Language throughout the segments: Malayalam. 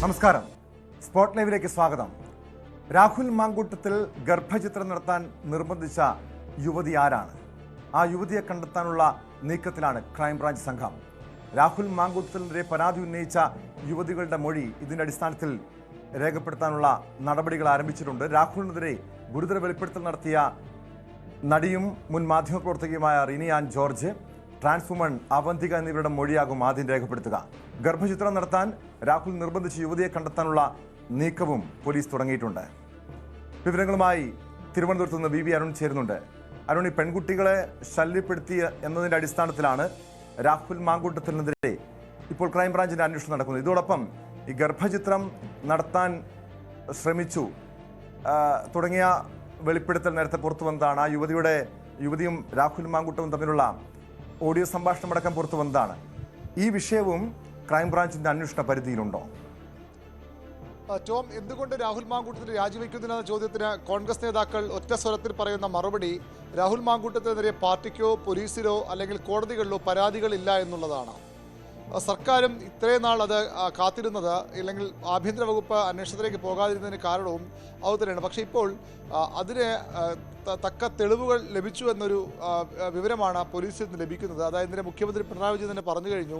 നമസ്കാരം. സ്പോട്ട് ലൈവിലേക്ക് സ്വാഗതം. രാഹുൽ മാങ്കൂട്ടത്തിൽ ഗർഭചിത്രം നടത്താൻ നിർബന്ധിച്ച യുവതി ആരാണ്? ആ യുവതിയെ കണ്ടെത്താനുള്ള നീക്കത്തിലാണ് ക്രൈംബ്രാഞ്ച് സംഘം. രാഹുൽ മാങ്കൂട്ടത്തിനെതിരെ പരാതി ഉന്നയിച്ച യുവതികളുടെ മൊഴി ഇതിന്റെ അടിസ്ഥാനത്തിൽ രേഖപ്പെടുത്താനുള്ള നടപടികൾ ആരംഭിച്ചിട്ടുണ്ട്. രാഹുലിനെതിരെ ഗുരുതര വെളിപ്പെടുത്തൽ നടത്തിയ നടിയും മുൻ മാധ്യമപ്രവർത്തകയുമായ റിനി ആൻ ജോർജ്, ട്രാൻസ് വുമൺ അവന്തിക എന്നിവരുടെ മൊഴിയാകും ആദ്യം രേഖപ്പെടുത്തുക. ഗർഭചിത്രം നടത്താൻ രാഹുൽ നിർബന്ധിച്ച യുവതിയെ കണ്ടെത്താനുള്ള നീക്കവും പോലീസ് തുടങ്ങിയിട്ടുണ്ട്. വിവരങ്ങളുമായി തിരുവനന്തപുരത്ത് നിന്ന് വി അരുൺ ചേരുന്നുണ്ട്. അരുൺ, ഈ പെൺകുട്ടികളെ ശല്യപ്പെടുത്തിയ എന്നതിൻ്റെ അടിസ്ഥാനത്തിലാണ് രാഹുൽ മാങ്കൂട്ടത്തിനെതിരെ ഇപ്പോൾ ക്രൈംബ്രാഞ്ചിൻ്റെ അന്വേഷണം നടക്കുന്നത്. ഇതോടൊപ്പം ഈ ഗർഭചിത്രം നടത്താൻ ശ്രമിച്ചു തുടങ്ങിയ വെളിപ്പെടുത്തൽ നേരത്തെ പുറത്തു വന്നതാണ്. ആ യുവതിയും രാഹുൽ മാങ്കൂട്ടവും തമ്മിലുള്ള ഓഡിയോ സംഭാഷണം അടക്കം പുറത്തു വന്നതാണ്. ഈ വിഷയവും ക്രൈംബ്രാഞ്ചിന്റെ അന്വേഷണ പരിധിയിലുണ്ടോ? ടോം, എന്തുകൊണ്ട് രാഹുൽ മാങ്കൂട്ടത്തിൽ രാജിവെക്കുന്നില്ലെന്ന ചോദ്യത്തിന് കോൺഗ്രസ് നേതാക്കൾ ഒറ്റ സ്വരത്തിൽ പറയുന്ന മറുപടി രാഹുൽ മാങ്കൂട്ടത്തിനെതിരെ പാർട്ടിക്കോ പോലീസിലോ അല്ലെങ്കിൽ കോടതികളിലോ പരാതികളില്ല എന്നുള്ളതാണ്. സർക്കാരും ഇത്രയും നാൾ അത് കാത്തിരുന്നത് അല്ലെങ്കിൽ ആഭ്യന്തര വകുപ്പ് അന്വേഷണത്തിലേക്ക് പോകാതിരുന്നതിന് കാരണവും അതുതന്നെയാണ്. പക്ഷേ ഇപ്പോൾ അതിന് തക്ക തെളിവുകൾ ലഭിച്ചു എന്നൊരു വിവരമാണ് പോലീസിൽ നിന്ന് ലഭിക്കുന്നത്. അതായത് ഇന്നലെ മുഖ്യമന്ത്രി പിണറായി വിജയൻ തന്നെ പറഞ്ഞു കഴിഞ്ഞു,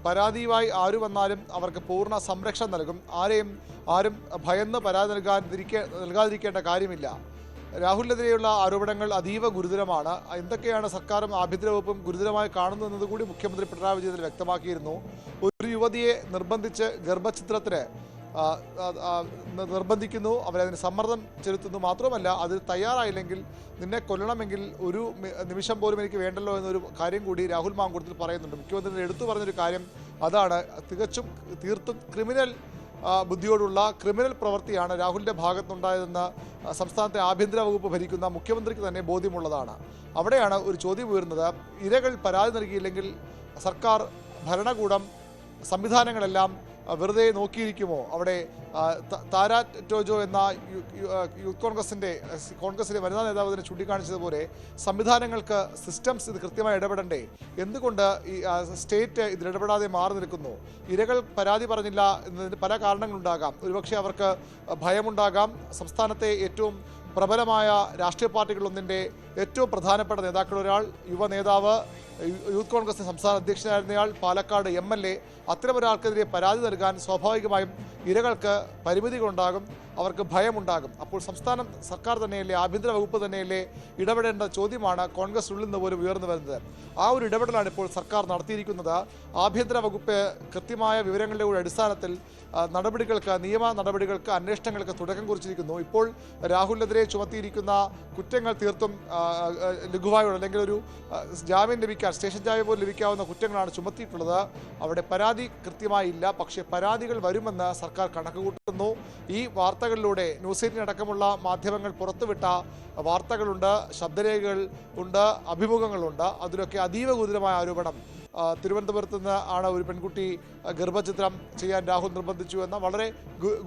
പരാതിയുമായി ആര് വന്നാലും അവർക്ക് പൂർണ്ണ സംരക്ഷണം നൽകും. ആരും ഭയന്ന് പരാതി നൽകാതിരിക്കേണ്ട കാര്യമില്ല. രാഹുലിനെതിരെയുള്ള ആരോപണങ്ങൾ അതീവ ഗുരുതരമാണ്. എന്തൊക്കെയാണ് സർക്കാരും ആഭ്യന്തര വകുപ്പും ഗുരുതരമായി കാണുന്നതെന്നത് കൂടി മുഖ്യമന്ത്രി പിണറായി വിജയൻ വ്യക്തമാക്കിയിരുന്നു. ഒരു യുവതിയെ നിർബന്ധിച്ച് ഗർഭചിത്രത്തിന് നിർബന്ധിക്കുന്നു, അവരതിന് സമ്മർദ്ദം ചെലുത്തുന്നു. മാത്രമല്ല, അതിൽ തയ്യാറായില്ലെങ്കിൽ നിന്നെ കൊല്ലണമെങ്കിൽ ഒരു നിമിഷം പോലും എനിക്ക് വേണ്ടല്ലോ എന്നൊരു കാര്യം കൂടി രാഹുൽ മാങ്കൂട്ടത്തിൽ പറയുന്നുണ്ട്. മുഖ്യമന്ത്രി എടുത്തു പറഞ്ഞൊരു കാര്യം അതാണ്. തീർത്തും ക്രിമിനൽ ബുദ്ധിയോടുള്ള ക്രിമിനൽ പ്രവൃത്തിയാണ് രാഹുലിൻ്റെ ഭാഗത്തുണ്ടായതെന്ന് സംസ്ഥാനത്തെ ആഭ്യന്തര വകുപ്പ് ഭരിക്കുന്ന മുഖ്യമന്ത്രിക്ക് തന്നെ ബോധ്യമുള്ളതാണ്. അവിടെയാണ് ഒരു ചോദ്യം ഉയർന്നത്. ഇരകൾ പരാതി നൽകിയില്ലെങ്കിൽ സർക്കാർ, ഭരണകൂടം, സംവിധാനങ്ങളെല്ലാം വെറുതെ നോക്കിയിരിക്കുമോ? അവിടെ താര ടോജോ എന്ന യൂത്ത് കോൺഗ്രസിൻ്റെ വനിതാ നേതാവ് തന്നെ ചൂണ്ടിക്കാണിച്ചതുപോലെ സംവിധാനങ്ങൾക്ക്, സിസ്റ്റംസ് ഇത് കൃത്യമായി ഇടപെടണ്ടേ? എന്തുകൊണ്ട് ഈ സ്റ്റേറ്റ് ഇതിൽ ഇടപെടാതെ മാറി നിൽക്കുന്നു? ഇരകൾ പരാതി പറഞ്ഞില്ല എന്നതിന് പല കാരണങ്ങളുണ്ടാകാം. ഒരുപക്ഷെ അവർക്ക് ഭയമുണ്ടാകാം. സംസ്ഥാനത്തെ ഏറ്റവും പ്രബലമായ രാഷ്ട്രീയ പാർട്ടികളൊന്നിൻ്റെ ഏറ്റവും പ്രധാനപ്പെട്ട നേതാക്കളൊരാൾ, യുവ നേതാവ്, യൂത്ത് കോൺഗ്രസിൻ്റെ സംസ്ഥാന അധ്യക്ഷനായിരുന്നയാൾ, പാലക്കാട് MLA, അത്തരമൊരാൾക്കെതിരെ പരാതി നൽകാൻ സ്വാഭാവികമായും ഇരകൾക്ക് പരിമിതികളുണ്ടാകും, അവർക്ക് ഭയമുണ്ടാകും. അപ്പോൾ സർക്കാർ തന്നെയല്ലേ, ആഭ്യന്തര വകുപ്പ് തന്നെയല്ലേ ഇടപെടേണ്ട ചോദ്യമാണ് കോൺഗ്രസ് ഉള്ളിൽ നിന്ന് പോലും ഉയർന്നു വരുന്നത്. ആ ഒരു ഇടപെടലാണ് ഇപ്പോൾ സർക്കാർ നടത്തിയിരിക്കുന്നത്. ആഭ്യന്തര വകുപ്പ് കൃത്യമായ വിവരങ്ങളുടെ കൂടി അടിസ്ഥാനത്തിൽ നിയമ നടപടികൾക്ക്, അന്വേഷണങ്ങൾക്ക് തുടക്കം കുറിച്ചിരിക്കുന്നു. ഇപ്പോൾ രാഹുലിനെതിരെ ചുമത്തിയിരിക്കുന്ന കുറ്റങ്ങൾ തീർത്തും ലഘുവായുള്ള അല്ലെങ്കിൽ ഒരു ജാമ്യം ലഭിക്കാൻ, സ്റ്റേഷൻ ജാമ്യം പോലും ലഭിക്കാവുന്ന കുറ്റങ്ങളാണ് ചുമത്തിയിട്ടുള്ളത്. അവിടെ പരാതി കൃത്യമായി ഇല്ല. പക്ഷേ പരാതികൾ വരുമെന്ന് സർക്കാർ കണക്ക് കൂട്ടുന്നു. ഈ വാർത്തകളിലൂടെ ന്യൂസ് 18 അടക്കമുള്ള മാധ്യമങ്ങൾ പുറത്തുവിട്ട വാർത്തകളുണ്ട്, ശബ്ദരേഖകൾ ഉണ്ട്, അഭിമുഖങ്ങളുണ്ട്. അതിലൊക്കെ അതീവ ഗുരുതരമായ ആരോപണം. തിരുവനന്തപുരത്ത് നിന്ന് ആണ് ഒരു പെൺകുട്ടി ഗർഭചിത്രം ചെയ്യാൻ രാഹുൽ നിർബന്ധിച്ചു എന്ന വളരെ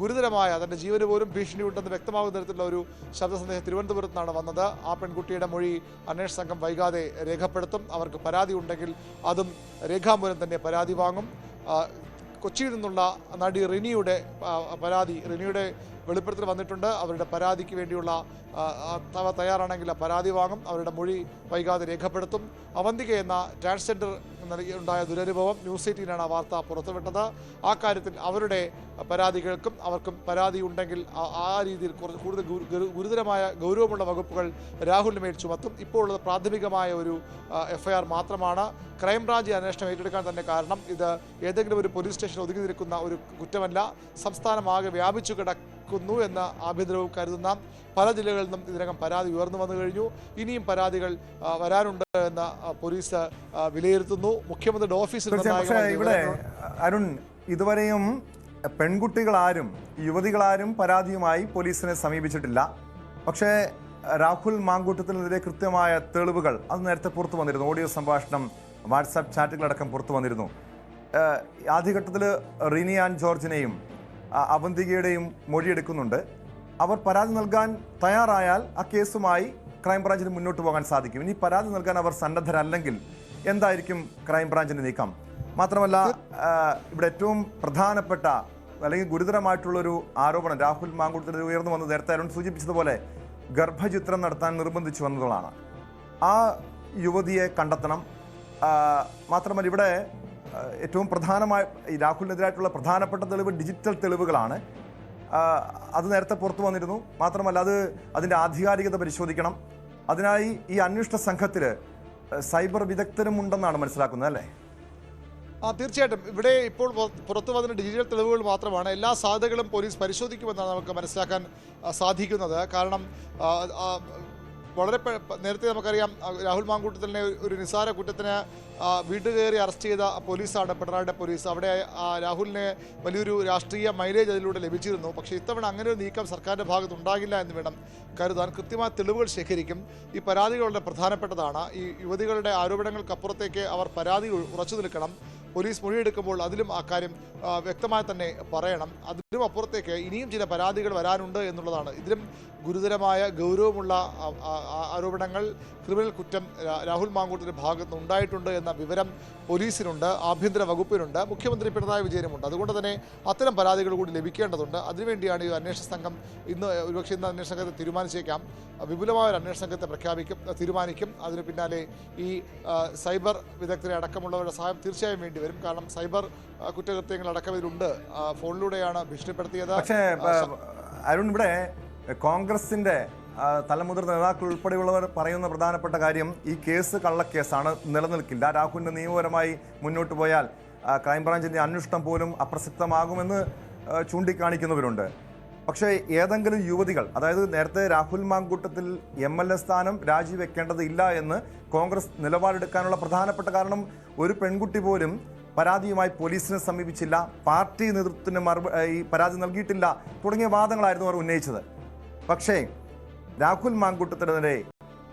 ഗുരുതരമായ, തൻ്റെ ജീവന് പോലും ഭീഷണിയുണ്ടെന്ന് വ്യക്തമാകുന്ന തരത്തിലുള്ള ഒരു ശബ്ദ സന്ദേശം തിരുവനന്തപുരത്ത് നിന്നാണ് വന്നത്. ആ പെൺകുട്ടിയുടെ മൊഴി അന്വേഷണ സംഘം വൈകാതെ രേഖപ്പെടുത്തും. അവർക്ക് പരാതി ഉണ്ടെങ്കിൽ അതും രേഖാമൂലം തന്നെ പരാതി വാങ്ങും. കൊച്ചിയിൽ നിന്നുള്ള നടി റിനിയുടെ വെളിപ്പെടുത്തൽ വന്നിട്ടുണ്ട്. അവരുടെ പരാതിക്ക് വേണ്ടിയുള്ള തയ്യാറാണെങ്കിൽ പരാതി വാങ്ങും. അവരുടെ മൊഴി വൈകാതെ രേഖപ്പെടുത്തും. അവന്തിക എന്ന ട്രാൻസ്ജെൻഡർ ഉണ്ടായ ദുരനുഭവം ന്യൂസ് 18 ആ വാർത്ത പുറത്തുവിട്ടത്. ആ കാര്യത്തിൽ അവരുടെ പരാതി കേൾക്കും. അവർക്കും പരാതി ഉണ്ടെങ്കിൽ ആ രീതിയിൽ കൂടുതൽ ഗുരുതരമായ ഗൗരവമുള്ള വകുപ്പുകൾ രാഹുലിന് മേൽ ചുമത്തും. ഇപ്പോൾ ഉള്ളത് പ്രാഥമികമായ ഒരു FIR മാത്രമാണ്. ക്രൈംബ്രാഞ്ച് അന്വേഷണം ഏറ്റെടുക്കാൻ തന്നെ കാരണം ഇത് ഏതെങ്കിലും ഒരു പോലീസ് സ്റ്റേഷനിൽ ഒതുങ്ങി നിൽക്കുന്ന ഒരു കുറ്റമല്ല, സംസ്ഥാനമാകെ വ്യാപിച്ചു കിടക്കുന്നു എന്ന് ആഭ്യന്തര വകുപ്പ് കരുതുന്ന പല ജില്ലകളിൽ നിന്നും ഇതിനകം പരാതി ഉയർന്നു വന്നു കഴിഞ്ഞു. ഇനിയും പരാതികൾ വരാനുണ്ട് എന്ന് പോലീസ് വിലയിരുത്തുന്നു. മുഖ്യമന്ത്രിയുടെ ഓഫീസിൽ ഇവിടെ അരുൺ, ഇതുവരെയും പെൺകുട്ടികളാരും, യുവതികളാരും പരാതിയുമായി പോലീസിനെ സമീപിച്ചിട്ടില്ല. പക്ഷേ രാഹുൽ മാങ്കൂട്ടത്തിനെതിരെ കൃത്യമായ തെളിവുകൾ അത് നേരത്തെ പുറത്തു വന്നിരുന്നു. ഓഡിയോ സംഭാഷണം, വാട്സാപ്പ് ചാറ്റുകളടക്കം പുറത്തു വന്നിരുന്നു. ആദ്യഘട്ടത്തിൽ റിനി ആൻ ജോർജിനെയും അവന്തികയുടെയും മൊഴിയെടുക്കുന്നുണ്ട്. അവർ പരാതി നൽകാൻ തയ്യാറായാൽ ആ കേസുമായി ക്രൈംബ്രാഞ്ചിന് മുന്നോട്ട് പോകാൻ സാധിക്കും. ഇനി പരാതി നൽകാൻ അവർ സന്നദ്ധരല്ലെങ്കിൽ എന്തായിരിക്കും ക്രൈംബ്രാഞ്ചിന്റെ നീക്കം? മാത്രമല്ല, ഇവിടെ ഏറ്റവും പ്രധാനപ്പെട്ട അല്ലെങ്കിൽ ഗുരുതരമായിട്ടുള്ളൊരു ആരോപണം രാഹുൽ മാങ്കൂട്ടത്തിൽ ഉയർന്നു വന്നത് നേരത്തെ അരുൺ സൂചിപ്പിച്ചതുപോലെ ഗർഭചിത്രം നടത്താൻ നിർബന്ധിച്ചു വന്നതാണ്. ആ യുവതിയെ കണ്ടെത്തണം. മാത്രമല്ല ഇവിടെ ഏറ്റവും പ്രധാനമായി ഈ രാഹുലിനെതിരായിട്ടുള്ള പ്രധാനപ്പെട്ട തെളിവ് ഡിജിറ്റൽ തെളിവുകളാണ്. അത് നേരത്തെ പുറത്തു വന്നിരുന്നു. മാത്രമല്ല അതിൻ്റെ ആധികാരികത പരിശോധിക്കണം. അതിനായി ഈ അന്വേഷണ സംഘത്തിൽ സൈബർ വിദഗ്ധരും ഉണ്ടെന്നാണ് മനസ്സിലാക്കുന്നത്, അല്ലേ? തീർച്ചയായിട്ടും ഇവിടെ ഇപ്പോൾ പുറത്തു വന്ന ഡിജിറ്റൽ തെളിവുകൾ മാത്രമാണ്. എല്ലാ സാധ്യതകളും പോലീസ് പരിശോധിക്കുമെന്നാണ് നമുക്ക് മനസ്സിലാക്കാൻ സാധിക്കുന്നത്. കാരണം വളരെ നേരത്തെ നമുക്കറിയാം രാഹുൽ മാങ്കൂട്ടത്തിനെ ഒരു നിസ്സാര കുറ്റത്തിന് വീട്ടിൽ കയറി അറസ്റ്റ് ചെയ്ത പോലീസാണ് പിണറായിയുടെ പോലീസ്. അവിടെ രാഹുലിന് വലിയൊരു രാഷ്ട്രീയ മൈലേജ് അതിലൂടെ ലഭിച്ചിരുന്നു. പക്ഷേ ഇത്തവണ അങ്ങനെ ഒരു നീക്കം സർക്കാരിൻ്റെ ഭാഗത്ത് ഉണ്ടാകില്ല എന്ന് വേണം കരുതാൻ. കൃത്യമായ തെളിവുകൾ ശേഖരിക്കും. ഈ പരാതികൾ വളരെ പ്രധാനപ്പെട്ടതാണ്. ഈ യുവതികളുടെ ആരോപണങ്ങൾക്കപ്പുറത്തേക്ക് അവർ പരാതി ഉറച്ചു നിൽക്കണം. പോലീസ് മൊഴിയെടുക്കുമ്പോൾ അതിലും ആ കാര്യം വ്യക്തമായി തന്നെ പറയണം. അതിലും അപ്പുറത്തേക്ക് ഇനിയും ചില പരാതികൾ വരാനുണ്ട് എന്നുള്ളതാണ്. ഇതിലും ഗുരുതരമായ ഗൗരവമുള്ള ആരോപണങ്ങൾ, ക്രിമിനൽ കുറ്റം രാഹുൽ മാങ്കൂട്ടത്തിൻ്റെ ഭാഗത്ത് ഉണ്ടായിട്ടുണ്ട് എന്ന വിവരം പോലീസിനുണ്ട്, ആഭ്യന്തര വകുപ്പിനുണ്ട്, മുഖ്യമന്ത്രി പിണറായി വിജയനുമുണ്ട്. അതുകൊണ്ട് തന്നെ അത്തരം പരാതികൾ കൂടി ലഭിക്കേണ്ടതുണ്ട്. അതിനുവേണ്ടിയാണ് ഈ അന്വേഷണ സംഘം ഒരുപക്ഷെ ഇന്ന് അന്വേഷണ സംഘത്തെ തീരുമാനിച്ചേക്കാം. വിപുലമായ ഒരു അന്വേഷണ സംഘത്തെ തീരുമാനിക്കും. അതിന് പിന്നാലെ ഈ സൈബർ വിദഗ്ധരെ അടക്കമുള്ളവരുടെ സഹായം തീർച്ചയായും വേണ്ടി വരും. കാരണം സൈബർ കുറ്റകൃത്യങ്ങൾ അടക്കം ഇതിലുണ്ട്. ഫോണിലൂടെയാണ് ഭീഷണിപ്പെടുത്തിയത്. പക്ഷേ അരുൺ, ഇവിടെ കോൺഗ്രസിന്റെ തലമുതിർന്ന നേതാക്കൾ ഉൾപ്പെടെയുള്ളവർ പറയുന്ന പ്രധാനപ്പെട്ട കാര്യം ഈ കേസ് കള്ളക്കേസാണ്, നിലനിൽക്കില്ല. രാഹുലിന് നിയമപരമായി മുന്നോട്ട് പോയാൽ ക്രൈംബ്രാഞ്ചിന്റെ അന്വേഷണം പോലും അപ്രസക്തമാകുമെന്ന് ചൂണ്ടിക്കാണിക്കുന്നവരുണ്ട്. പക്ഷേ ഏതെങ്കിലും യുവതികൾ, അതായത് നേരത്തെ രാഹുൽ മാങ്കൂട്ടത്തിൽ MLA സ്ഥാനം രാജിവെക്കേണ്ടതില്ല എന്ന് കോൺഗ്രസ് നിലപാടെടുക്കാനുള്ള പ്രധാനപ്പെട്ട കാരണം ഒരു പെൺകുട്ടി പോലും പരാതിയുമായി പോലീസിനെ സമീപിച്ചില്ല, പാർട്ടി നേതൃത്വത്തിന് ഈ പരാതി നൽകിയിട്ടില്ല തുടങ്ങിയ വാദങ്ങളായിരുന്നു അവർ ഉന്നയിച്ചത്. പക്ഷേ രാഹുൽ മാങ്കൂട്ടത്തിനെതിരെ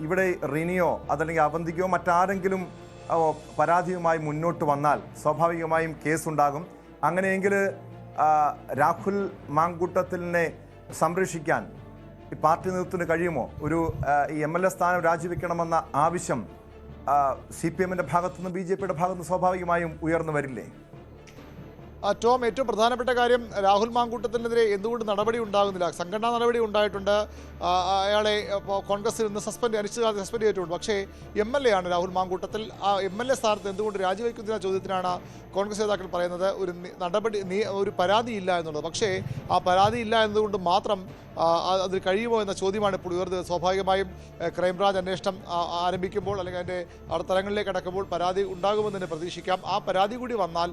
ഇവിടെ റിനിയോ അതല്ലെങ്കിൽ അവന്തിക്കോ മറ്റാരെങ്കിലും പരാതിയുമായി മുന്നോട്ട് വന്നാൽ സ്വാഭാവികമായും കേസുണ്ടാകും. അങ്ങനെയെങ്കിൽ രാഹുൽ മാങ്കൂട്ടത്തിനെ സംരക്ഷിക്കാൻ ഈ പാർട്ടി നേതൃത്വത്തിന് കഴിയുമോ? ഈ MLA സ്ഥാനം രാജിവെക്കണമെന്ന ആവശ്യം CPM-ന്റെ ഭാഗത്തുനിന്ന് BJP-യുടെ ഭാഗത്തുനിന്ന് സ്വാഭാവികമായും ഉയർന്നു വരില്ലേ? ടോം, ഏറ്റവും പ്രധാനപ്പെട്ട കാര്യം രാഹുൽ മാങ്കൂട്ടത്തിനെതിരെ എന്തുകൊണ്ട് നടപടി ഉണ്ടാകുന്നില്ല? സംഘടനാ നടപടി ഉണ്ടായിട്ടുണ്ട്. അയാളെ കോൺഗ്രസിൽ നിന്ന് അനിശ്ചിതകാലം സസ്പെൻഡ് ചെയ്തിട്ടുണ്ട്. പക്ഷേ MLA ആണ് രാഹുൽ മാങ്കൂട്ടത്തിൽ. ആ MLA സ്ഥാനത്ത് എന്തുകൊണ്ട് രാജിവെക്കുന്ന ചോദ്യത്തിനാണ് കോൺഗ്രസ് നേതാക്കൾ പറയുന്നത് ഒരു പരാതിയില്ല എന്നുള്ളത്. പക്ഷേ ആ പരാതിയില്ല എന്നതുകൊണ്ട് മാത്രം അതിൽ കഴിയുമോ എന്ന ചോദ്യമാണ് ഇപ്പോൾ ഉയർന്നത്. സ്വാഭാവികമായും ക്രൈംബ്രാഞ്ച് അന്വേഷണം ആരംഭിക്കുമ്പോൾ അല്ലെങ്കിൽ അതിൻ്റെ തലങ്ങളിലേക്ക് അടക്കുമ്പോൾ പരാതി ഉണ്ടാകുമെന്ന് തന്നെ പ്രതീക്ഷിക്കാം. ആ പരാതി കൂടി വന്നാൽ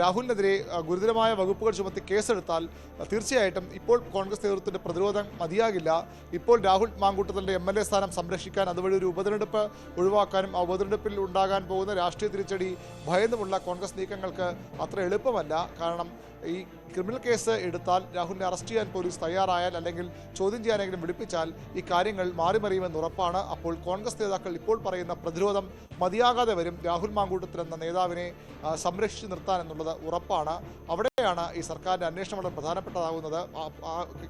രാഹുലിനെതിരെ ഗുരുതരമായ വകുപ്പുകൾ ചുമത്തി കേസെടുത്താൽ തീർച്ചയായിട്ടും ഇപ്പോൾ കോൺഗ്രസ് നേതൃത്വത്തിൻ്റെ പ്രതിരോധം മതിയാകില്ല. ഇപ്പോൾ രാഹുൽ മാങ്കൂട്ടത്തിൻ്റെ MLA സ്ഥാനം സംരക്ഷിക്കാൻ, അതുവഴി ഒരു ഉപതെരഞ്ഞെടുപ്പ് ഒഴിവാക്കാനും ആ ഉപതെരഞ്ഞെടുപ്പിൽ ഉണ്ടാകാൻ പോകുന്ന രാഷ്ട്രീയ തിരിച്ചടി ഭയന്നുമുള്ള കോൺഗ്രസ് നീക്കങ്ങൾക്ക് അത്ര എളുപ്പമല്ല. കാരണം ഈ ക്രിമിനൽ കേസ് എടുത്താൽ രാഹുലിനെ അറസ്റ്റ് ചെയ്യാൻ പോലീസ് തയ്യാറായാൽ അല്ലെങ്കിൽ ചോദ്യം ചെയ്യാനെങ്കിലും വിളിപ്പിച്ചാൽ ഈ കാര്യങ്ങൾ മാറിമറിയുമെന്ന് ഉറപ്പാണ്. അപ്പോൾ കോൺഗ്രസ് നേതാക്കൾ ഇപ്പോൾ പറയുന്ന പ്രതിരോധം മതിയാകാതെ വരും. രാഹുൽ മാങ്കൂട്ടത്തിൽ എന്ന നേതാവിനെ സംരക്ഷിച്ച് നിർത്താൻ എന്നുള്ളത് ഉറപ്പാണ്. അവിടെയാണ് ഈ സർക്കാരിൻ്റെ അന്വേഷണം വളരെ പ്രധാനപ്പെട്ടതാകുന്നത്.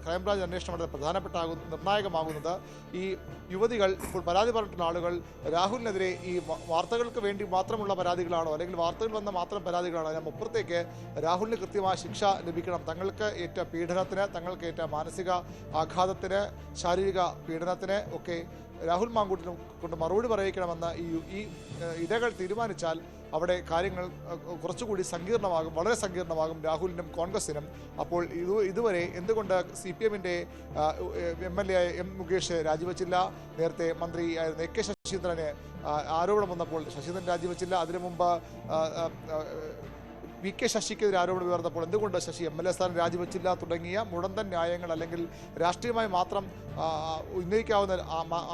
ക്രൈംബ്രാഞ്ച് അന്വേഷണം വളരെ നിർണായകമാകുന്നത്. ഈ യുവതികൾ ഇപ്പോൾ പരാതി പറഞ്ഞിട്ടുള്ള ആളുകൾ രാഹുലിനെതിരെ ഈ വാർത്തകൾക്ക് വേണ്ടി മാത്രമുള്ള പരാതികളാണോ അല്ലെങ്കിൽ വാർത്തകൾ വന്ന മാത്രം പരാതികളാണോ? അതിനപ്പുറത്തേക്ക് രാഹുലിന് കൃത്യമായ ശിക്ഷ ലഭിക്കണം. തങ്ങൾക്ക് ഏറ്റ പീഡനത്തിന്, തങ്ങൾക്ക് ഏറ്റ മാനസിക ആഘാതത്തിന്, ശാരീരിക പീഡനത്തിന് ഒക്കെ രാഹുൽ മാങ്കൂട്ടിനെ കൊണ്ട് മറുപടി പറയിക്കണമെന്ന് ഈ ഇരകൾ തീരുമാനിച്ചാൽ അവിടെ കാര്യങ്ങൾ കുറച്ചുകൂടി സങ്കീർണമാകും, വളരെ സങ്കീർണമാകും രാഹുലിനും കോൺഗ്രസിനും. അപ്പോൾ ഇതുവരെ എന്തുകൊണ്ട് CPM-ന്റെ MLA M മുകേഷ് രാജിവെച്ചില്ല? നേരത്തെ മന്ത്രി AK ശശീന്ദ്രന് ആരോപണം വന്നപ്പോൾ ശശീന്ദ്രൻ രാജിവെച്ചില്ല. അതിനു മുമ്പ് VK ശശിക്കെതിരെ ആരോപണം ഉയർന്നപ്പോൾ എന്തുകൊണ്ട് ശശി MLA സ്ഥാനം രാജിവെച്ചില്ല? തുടങ്ങിയ മുടന്തൻ ന്യായങ്ങൾ അല്ലെങ്കിൽ രാഷ്ട്രീയമായി മാത്രം ഉന്നയിക്കാവുന്ന